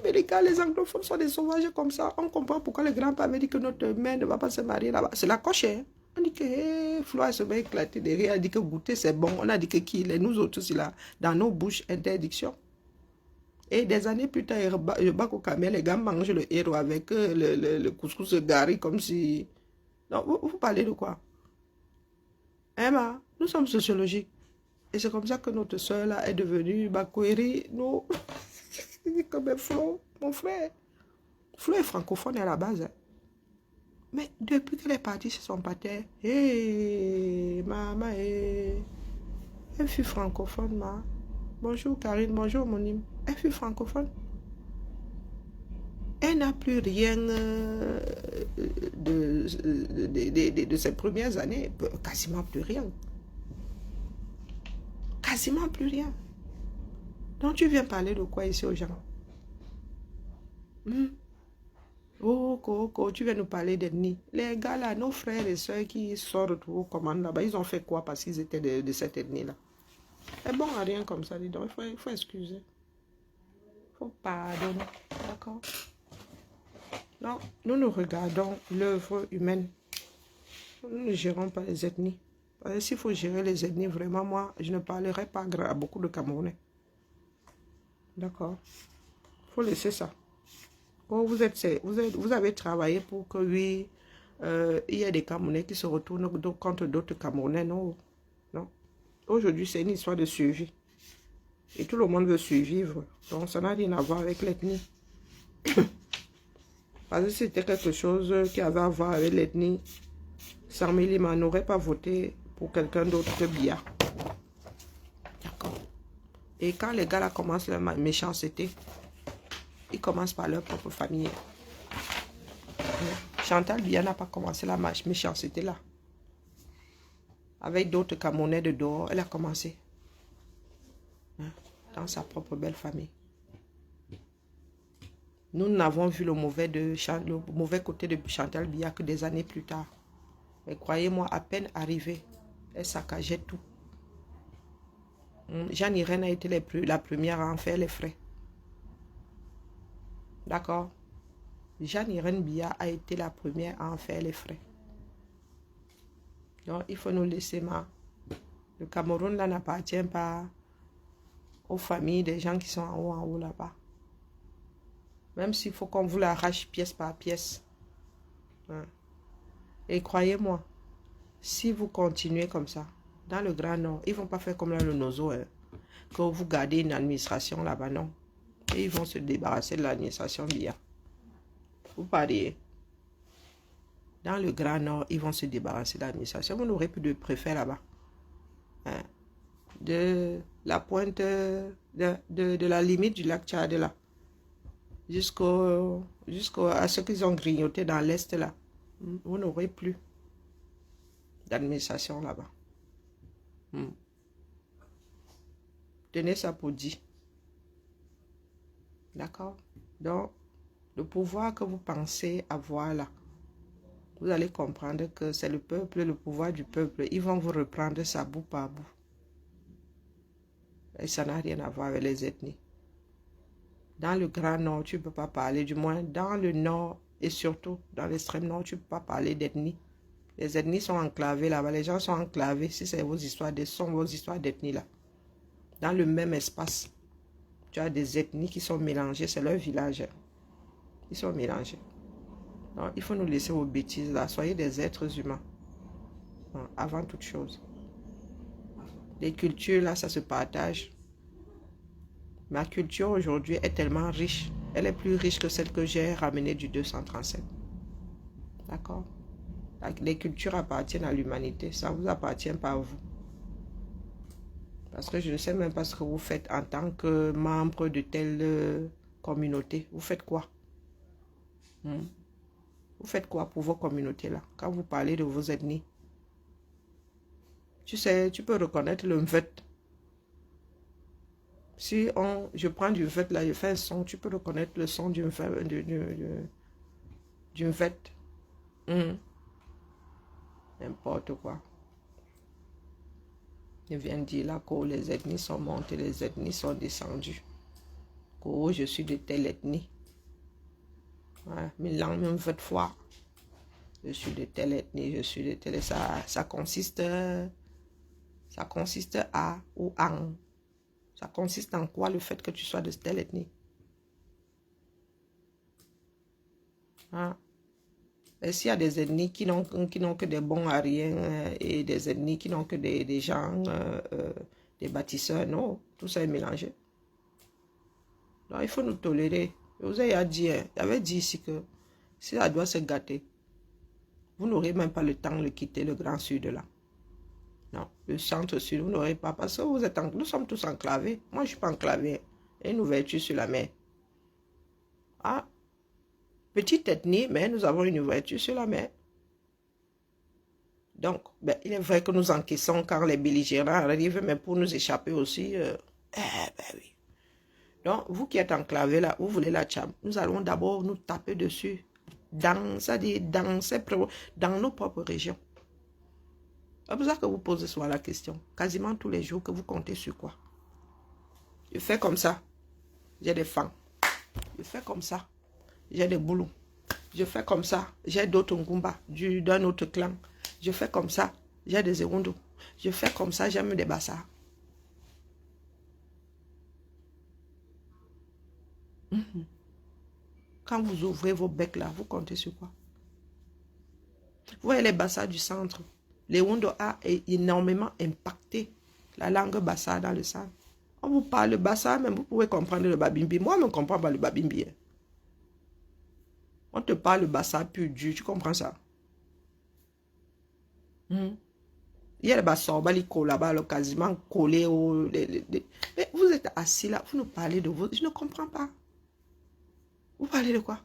Mais les gars, les anglophones sont des sauvages comme ça. On comprend pourquoi le grand-père avait dit que notre mère ne va pas se marier là-bas. C'est la cochère. On dit que hey, Flo se met éclaté de rire. Elle dit que goûter c'est bon. On a dit que qui il est? Nous autres aussi là, dans nos bouches, interdiction. Et des années plus tard, le bac au camel, les gars mangent le héros avec le couscous gari comme si... Non, vous parlez de quoi? Emma, nous sommes sociologiques. Et c'est comme ça que notre soeur là est devenue Bakweri. Nous, comme Flo, mon frère. Flo est francophone à la base. Hein. Mais depuis qu'elle est partie chez son père, hé, maman, elle fut francophone, ma. Bonjour Karine, bonjour mon hymne. Elle fut francophone. Elle n'a plus rien de ses premières années, quasiment plus rien. Quasiment plus rien. Donc tu viens parler de quoi ici aux gens? Oh, tu viens nous parler d'ethnie. Les gars là, nos frères et soeurs qui sortent aux commandes là-bas, ils ont fait quoi parce qu'ils étaient de cette ethnie-là? C'est bon à rien comme ça, dis donc, il faut excuser. Il faut pardonner, d'accord? Non, nous regardons l'œuvre humaine. Nous ne gérons pas les ethnies. Parce que s'il faut gérer les ethnies, vraiment, moi, je ne parlerai pas à beaucoup de Camerounais. D'accord? Il faut laisser ça. Oh, vous avez travaillé pour que, oui, il y ait des Camerounais qui se retournent contre d'autres Camerounais. Non, non. Aujourd'hui, c'est une histoire de survie. Et tout le monde veut survivre. Donc, ça n'a rien à voir avec l'ethnie. Parce que c'était quelque chose qui avait à voir avec l'ethnie, Sam Lima n'aurait pas voté pour quelqu'un d'autre que Biya. D'accord. Et quand les gars là commencent leur méchanceté, ils commencent par leur propre famille. Chantal Biya n'a pas commencé la méchanceté là. Avec d'autres Camerounais de dehors, elle a commencé. Dans sa propre belle famille. Nous n'avons vu le mauvais côté de Chantal Biya que des années plus tard. Mais croyez-moi, à peine arrivée, elle saccageait tout. Jeanne Irène a été la première à en faire les frais. D'accord? Jeanne Irène Biya a été la première à en faire les frais. Donc, il faut nous laisser, le Cameroun là n'appartient pas aux familles des gens qui sont en haut là-bas. Même s'il faut qu'on vous l'arrache pièce par pièce. Et croyez-moi, si vous continuez comme ça, dans le Grand Nord, ils ne vont pas faire comme là le Nozo, hein, que vous gardez une administration là-bas, non. Et ils vont se débarrasser de l'administration Biya. Vous pariez. Dans le Grand Nord, ils vont se débarrasser de l'administration. Vous n'aurez plus de préfet là-bas. Hein. De la pointe de la limite du lac Tchad là. Jusqu'à ce qu'ils ont grignoté dans l'Est là. Vous n'aurez plus d'administration là-bas. Tenez ça pour dit. D'accord? Donc, le pouvoir que vous pensez avoir là, vous allez comprendre que c'est le peuple, le pouvoir du peuple. Ils vont vous reprendre ça bout par bout. Et ça n'a rien à voir avec les ethnies. Dans le Grand Nord, tu ne peux pas parler, du moins dans le Nord et surtout dans l'extrême Nord, tu ne peux pas parler d'ethnie. Les ethnies sont enclavées là-bas, les gens sont enclavés. Si c'est vos histoires, sont vos histoires d'ethnie là. Dans le même espace, tu as des ethnies qui sont mélangées, c'est leur village. Ils sont mélangés. Donc, il faut nous laisser aux bêtises là. Soyez des êtres humains. Avant toute chose. Les cultures là, ça se partage. Ma culture aujourd'hui est tellement riche. Elle est plus riche que celle que j'ai ramenée du 237. D'accord? Les cultures appartiennent à l'humanité. Ça ne vous appartient pas à vous. Parce que je ne sais même pas ce que vous faites en tant que membre de telle communauté. Vous faites quoi? Vous faites quoi pour vos communautés là? Quand vous parlez de vos ethnies. Tu sais, tu peux reconnaître le mvet. Si je prends du mvet là, je fais un son, tu peux reconnaître le son du mvet. N'importe quoi. Je viens de dire là que les ethnies sont montées, les ethnies sont descendues. Que je suis de telle ethnie. Mais là, même votre fois. Je suis de telle ethnie, je suis de telle... Ça consiste à ou en. Ça consiste en quoi le fait que tu sois de telle ethnie? Et s'il y a des ethnies qui n'ont que des bons à rien et des ethnies qui n'ont que des gens, des bâtisseurs, non, tout ça est mélangé. Donc il faut nous tolérer. Je vous ai dit, j'avais dit ici que si ça doit se gâter, vous n'aurez même pas le temps de quitter le Grand Sud là. Non, le centre-sud, vous n'aurez pas, parce que nous sommes tous enclavés. Moi, je ne suis pas enclavé. Il y a une ouverture sur la mer. Petite ethnie, mais nous avons une ouverture sur la mer. Donc, il est vrai que nous encaissons quand les belligérants arrivent, mais pour nous échapper aussi, oui. Donc, vous qui êtes enclavés là, vous voulez la Tchad, nous allons d'abord nous taper dessus, dans nos propres régions. C'est pour ça que vous posez souvent la question, quasiment tous les jours, que vous comptez sur quoi? Je fais comme ça, j'ai des femmes. Je fais comme ça, j'ai des boulons. Je fais comme ça, j'ai d'autres Ngumba d'un autre clan. Je fais comme ça, j'ai des Ewondo. Je fais comme ça, j'aime des Bassas. Quand vous ouvrez vos becs là, vous comptez sur quoi? Vous voyez les Bassas du centre. Les Ewondo a énormément impacté la langue Bassa dans le centre. On vous parle le Bassa, même vous pouvez comprendre le Babimbi. Moi, je ne comprends pas le Babimbi. On te parle le Bassa pur dur, tu comprends ça? Il y a les Bassas, là-bas, quasiment collés au... Mais vous êtes assis là, vous nous parlez de vous. Je ne comprends pas. Vous parlez de quoi?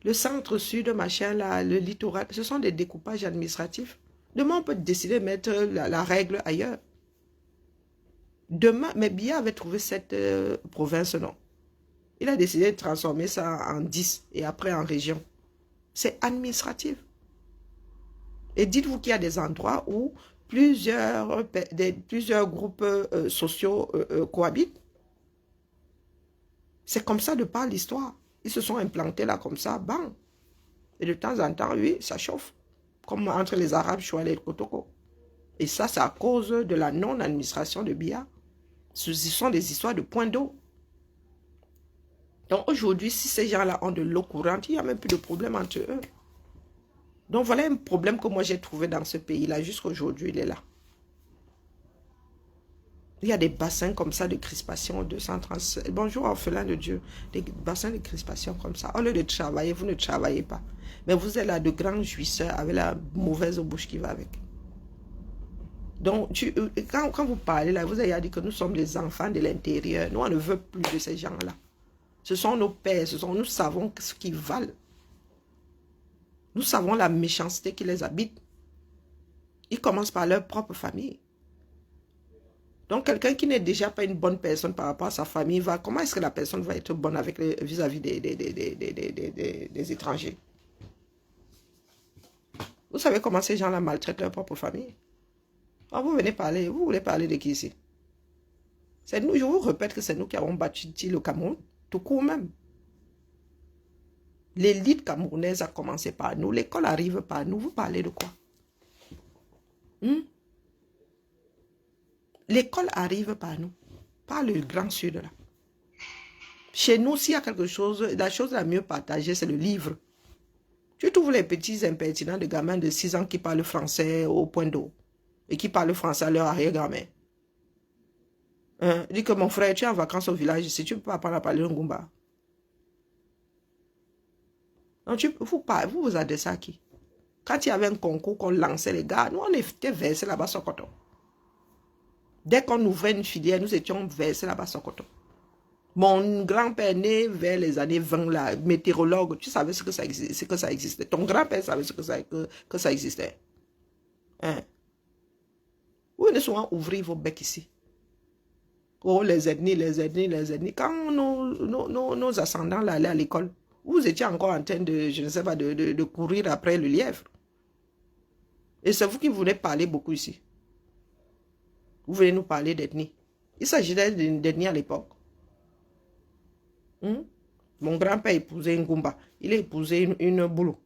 Le centre-sud, machin, là, le littoral, ce sont des découpages administratifs. Demain, on peut décider de mettre la règle ailleurs. Demain, mais Biya avait trouvé cette province, non? Il a décidé de transformer ça en 10 et après en région. C'est administratif. Et dites-vous qu'il y a des endroits où plusieurs groupes sociaux cohabitent. C'est comme ça de par l'histoire. Ils se sont implantés là comme ça, bang. Et de temps en temps, oui, ça chauffe. Comme entre les Arabes, Choual et le Kotoko. Et ça, c'est à cause de la non-administration de Biya. Ce sont des histoires de points d'eau. Donc aujourd'hui, si ces gens-là ont de l'eau courante, il n'y a même plus de problème entre eux. Donc voilà un problème que moi j'ai trouvé dans ce pays-là. Jusqu'à aujourd'hui, il est là. Il y a des bassins comme ça de crispation, 237. Bonjour, orphelin de Dieu. Des bassins de crispation comme ça. Au lieu de travailler, vous ne travaillez pas. Mais vous êtes là de grands jouisseurs avec la mauvaise bouche qui va avec. Donc, quand vous parlez là, vous avez dit que nous sommes des enfants de l'intérieur. Nous, on ne veut plus de ces gens-là. Ce sont nos pères, nous savons ce qu'ils valent. Nous savons la méchanceté qui les habite. Ils commencent par leur propre famille. Donc, quelqu'un qui n'est déjà pas une bonne personne par rapport à sa famille, comment est-ce que la personne va être bonne avec vis-à-vis des étrangers? Vous savez comment ces gens-là maltraitent leur propre famille? Quand vous venez parler, vous voulez parler de qui ici? C'est nous, je vous répète que c'est nous qui avons battu le Cameroun, tout court même. L'élite camerounaise a commencé par nous. L'école arrive par nous. Vous parlez de quoi? L'école arrive par nous. Par le Grand Sud là. Chez nous, s'il y a quelque chose, la chose la mieux partagée, c'est le livre. Tu trouves les petits impertinents de gamins de 6 ans qui parlent français au point d'eau et qui parlent français à leur arrière-grand-mère. Dis que mon frère, tu es en vacances au village ici, tu ne peux pas apprendre à parler le Ngumba. Donc, vous adressez à qui? Quand il y avait un concours qu'on lançait les gars, nous on était versés là-bas sur coton. Dès qu'on ouvrait une filière, nous étions versés là-bas sur coton. Mon grand-père né vers les années 20, là, météorologue, tu savais ce que ça existait. Ton grand-père savait que ça existait. Hein? Vous venez souvent ouvrir vos becs ici. Oh, les ethnies. Quand nos ascendants là, allaient à l'école, vous étiez encore en train de, je ne sais pas, de courir après le lièvre. Et c'est vous qui venez parler beaucoup ici. Vous venez nous parler d'ethnie. Il s'agissait d'ethnie à l'époque. Mon grand-père épousait une Goumba. Il a épousé une boulot.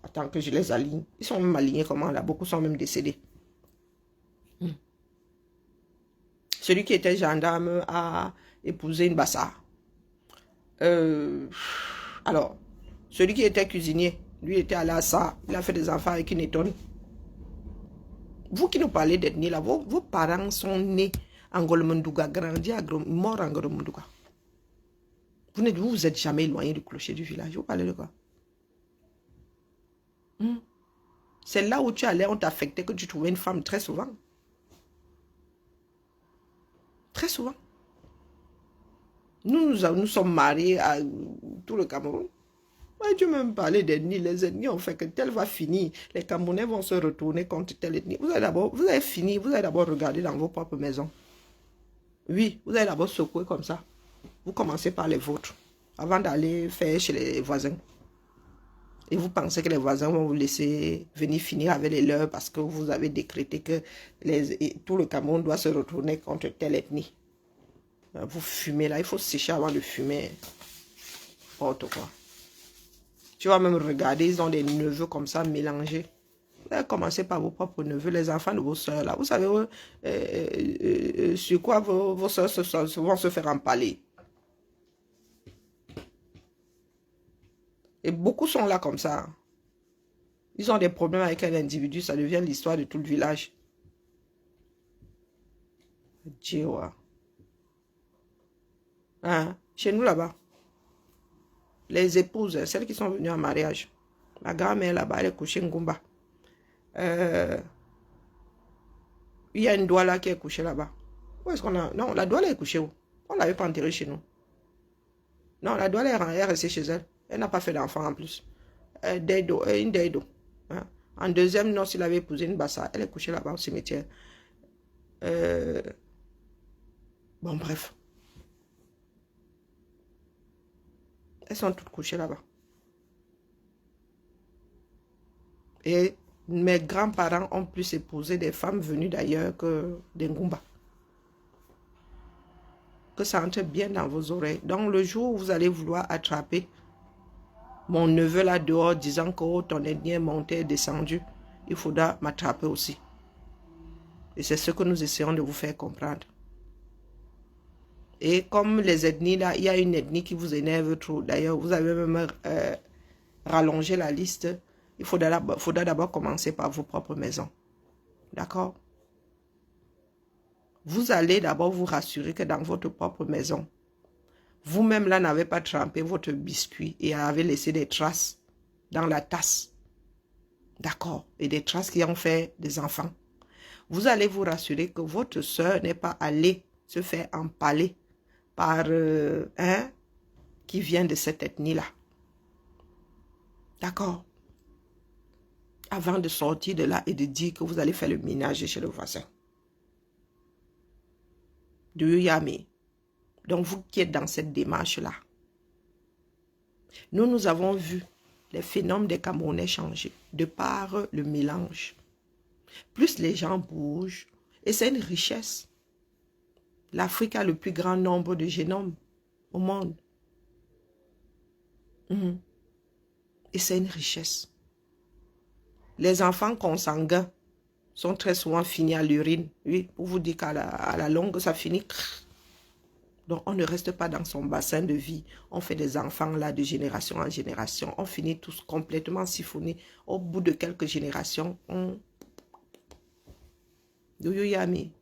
Attends que je les aligne. Ils sont même alignés comment là? Beaucoup sont même décédés. Celui qui était gendarme a épousé une Bassa. Alors, celui qui était cuisinier, lui était allé à ça. Il a fait des enfants avec une étonne. Vous qui nous parlez d'ethnie là, vos parents sont nés en Golomondouga, grandis à morts en Golomondouga. Vous ne vous êtes jamais éloigné du clocher du village. Vous parlez de quoi? C'est là où tu allais, on t'affectait que tu trouvais une femme très souvent. Très souvent. Nous sommes mariés à tout le Cameroun. Ouais, tu me parlais d'ethnie. Les ethnies ont fait que tel va finir. Les Camerounais vont se retourner contre telle ethnie. Vous avez fini, vous avez d'abord regardé dans vos propres maisons. Oui, vous allez d'abord secouer comme ça. Vous commencez par les vôtres, avant d'aller faire chez les voisins. Et vous pensez que les voisins vont vous laisser venir finir avec les leurs parce que vous avez décrété que tout le Cameroun doit se retourner contre telle ethnie. Vous fumez là, il faut sécher avant de fumer. N'importe quoi. Tu vas même regarder, ils ont des neveux comme ça mélangés. Vous allez commencer par vos propres neveux, les enfants de vos soeurs là. Vous savez sur quoi vos soeurs vont se faire empaler. Et beaucoup sont là comme ça. Ils ont des problèmes avec un individu, ça devient l'histoire de tout le village. Dieu. Hein? Chez nous là-bas, les épouses, celles qui sont venues en mariage, la grand-mère là-bas, elle est couchée Ngumba. Il y a une Douala qui est couchée là-bas. Où est-ce qu'on a? Non, la Douala est couchée où? On ne l'avait pas enterrée chez nous. Non, la Douala est restée chez elle. Elle n'a pas fait d'enfant en plus. Une Deido. Hein? En deuxième noce, il avait épousé une Bassa. Elle est couchée là-bas au cimetière. Bon, bref. Elles sont toutes couchées là-bas. Et mes grands-parents ont plus épousé des femmes venues d'ailleurs que des Ngumba. Que ça entre bien dans vos oreilles. Donc le jour où vous allez vouloir attraper mon neveu là dehors disant que oh, ton ethnie est montée, descendu, il faudra m'attraper aussi. Et c'est ce que nous essayons de vous faire comprendre. Et comme les ethnies là, il y a une ethnie qui vous énerve trop. D'ailleurs, vous avez même rallongé la liste. Il faudra d'abord commencer par vos propres maisons. D'accord? Vous allez d'abord vous rassurer que dans votre propre maison, vous-même là n'avez pas trempé votre biscuit et avez laissé des traces dans la tasse. D'accord? Et des traces qui ont fait des enfants. Vous allez vous rassurer que votre soeur n'est pas allée se faire empaler par un qui vient de cette ethnie-là. D'accord? Avant de sortir de là et de dire que vous allez faire le ménage chez le voisin. Do you hear me? Donc, vous qui êtes dans cette démarche-là, nous avons vu les phénomènes des Camerounais changer de par le mélange. Plus les gens bougent, et c'est une richesse. L'Afrique a le plus grand nombre de génomes au monde. Et c'est une richesse. Les enfants consanguins sont très souvent finis à l'urine. Oui, pour vous dire qu'à la longue, ça finit. Donc, on ne reste pas dans son bassin de vie. On fait des enfants là de génération en génération. On finit tous complètement siphonnés. Au bout de quelques générations, on... Yoyoyami.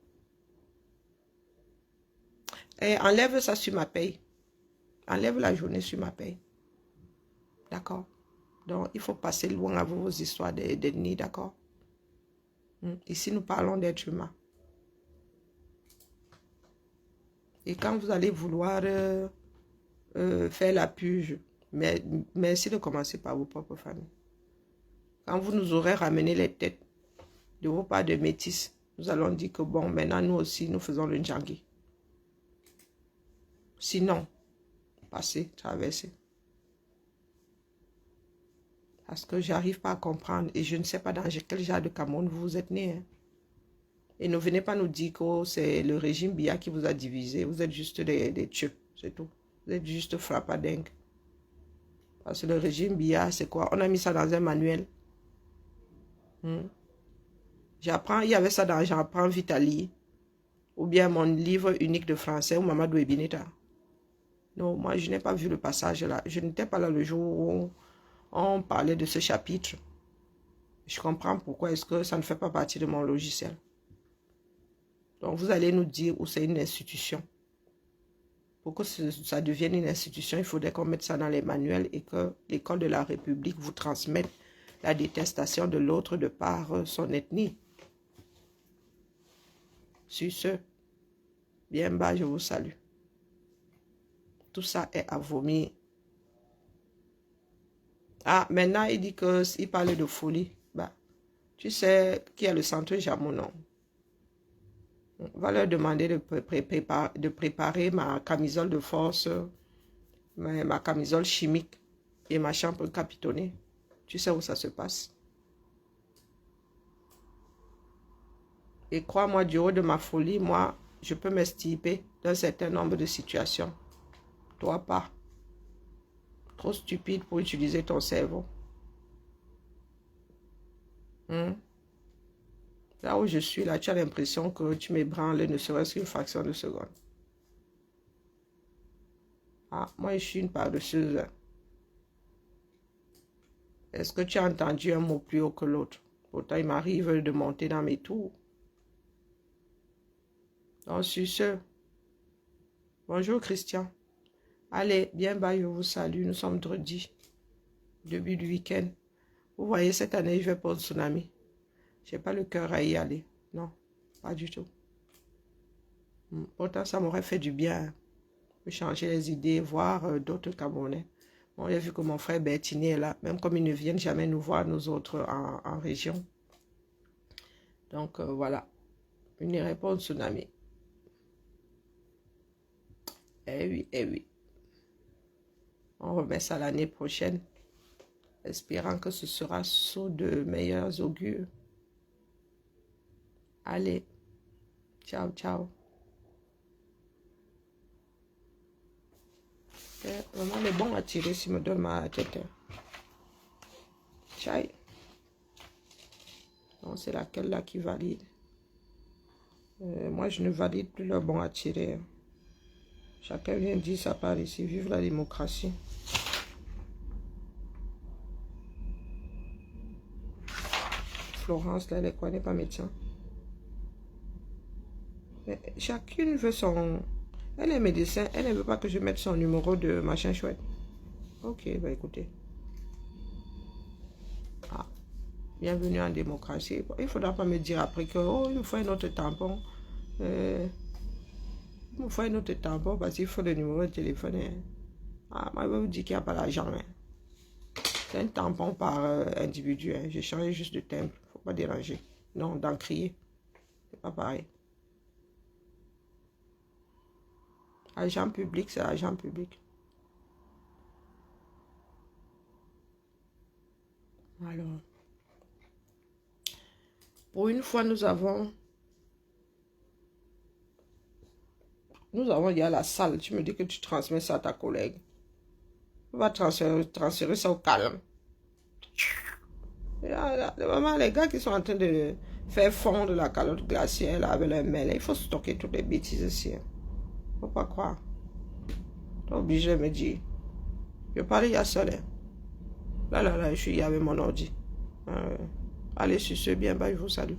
Et enlève ça sur ma paye. Enlève la journée sur ma paye. D'accord? Donc, il faut passer loin à vos histoires d'ennemis, d'accord? Ici, nous parlons d'êtres humains. Et quand vous allez vouloir faire la purge, mais merci de commencer par vos propres familles. Quand vous nous aurez ramené les têtes de vos parts de métis, nous allons dire que bon, maintenant nous aussi, nous faisons le Ndjangi. Sinon, passez, traversez. Parce que j'arrive pas à comprendre et je ne sais pas dans quel genre de Cameroun vous êtes né. Hein. Et ne venez pas nous dire que c'est le régime Biya qui vous a divisé. Vous êtes juste des tchèques, c'est tout. Vous êtes juste frappadingue. Parce que le régime Biya, c'est quoi? On a mis ça dans un manuel. J'apprends, il y avait ça dans J'apprends Vitali. Ou bien mon livre unique de français ou Mamadou Ebineta. Non, moi je n'ai pas vu le passage là. Je n'étais pas là le jour où on parlait de ce chapitre. Je comprends pourquoi est-ce que ça ne fait pas partie de mon logiciel. Donc vous allez nous dire où c'est une institution. Pour que ça devienne une institution, il faudrait qu'on mette ça dans les manuels et que l'école de la République vous transmette la détestation de l'autre de par son ethnie. Sur ce, bien bas, je vous salue. Tout ça est à vomir. Ah, maintenant, il dit qu'il parle de folie. Bah, tu sais qui est le centre Jamonon. On va leur demander de préparer ma camisole de force, ma camisole chimique et ma chambre capitonnée. Tu sais où ça se passe. Et crois-moi, du haut de ma folie, moi, je peux m'estiper d'un certain nombre de situations. Toi, pas. Trop stupide pour utiliser ton cerveau. Là où je suis, là, tu as l'impression que tu m'ébranles ne serait-ce qu'une fraction de seconde. Ah, moi, je suis une par-dessus. Est-ce que tu as entendu un mot plus haut que l'autre? Pourtant, il m'arrive de monter dans mes tours. Donc, sur ce, bonjour Christian. Allez, bien bas, je vous salue. Nous sommes vendredi, début du week-end. Vous voyez, cette année, je vais pour le tsunami. Je n'ai pas le cœur à y aller. Non, pas du tout. Pourtant, ça m'aurait fait du bien. Changer les idées, voir d'autres Camerounais. Bon, j'ai vu que mon frère Bertini est là, même comme ils ne viennent jamais nous voir, nous autres, en région. Donc, voilà. Une réponse tsunami. Eh oui, eh oui. On remet ça l'année prochaine, espérant que ce sera sous de meilleurs augures. Allez, ciao, ciao. Vraiment, les bons à tirer s'il me donne ma tête. Ciao. Donc, c'est laquelle là qui valide. Moi, je ne valide plus le bon à tirer. Chacun vient dire sa part ici. Vive la démocratie. Florence, là, elle est quoi? Elle n'est pas médecin. Mais chacune veut son... Elle est médecin. Elle ne veut pas que je mette son numéro de machin chouette. Ok, bah écoutez. Ah, bienvenue en démocratie. Il ne faudra pas me dire après que, oh, il me faut un autre tampon. Il me faut un autre tampon parce qu'il faut le numéro de téléphone. Ah, moi, je vais vous dire qu'il n'y a pas l'argent. C'est un tampon par individu. J'ai changé juste de timbre. Il ne faut pas déranger. Non, d'en crier. C'est pas pareil. Agent public, c'est agent public. Alors, pour une fois, nous avons Nous avons, il y a la salle. Tu me dis que tu transmets ça à ta collègue. On va transférer ça au calme. Vraiment, les gars qui sont en train de faire fondre la calotte glaciaire là, avec leur mail, il faut stocker toutes les bêtises ici. Faut pas croire. T'es obligé de me dire. Je parlais il y a seul. Là, je suis avec mon ordi. Allez sur ce bien, bye, je vous salue.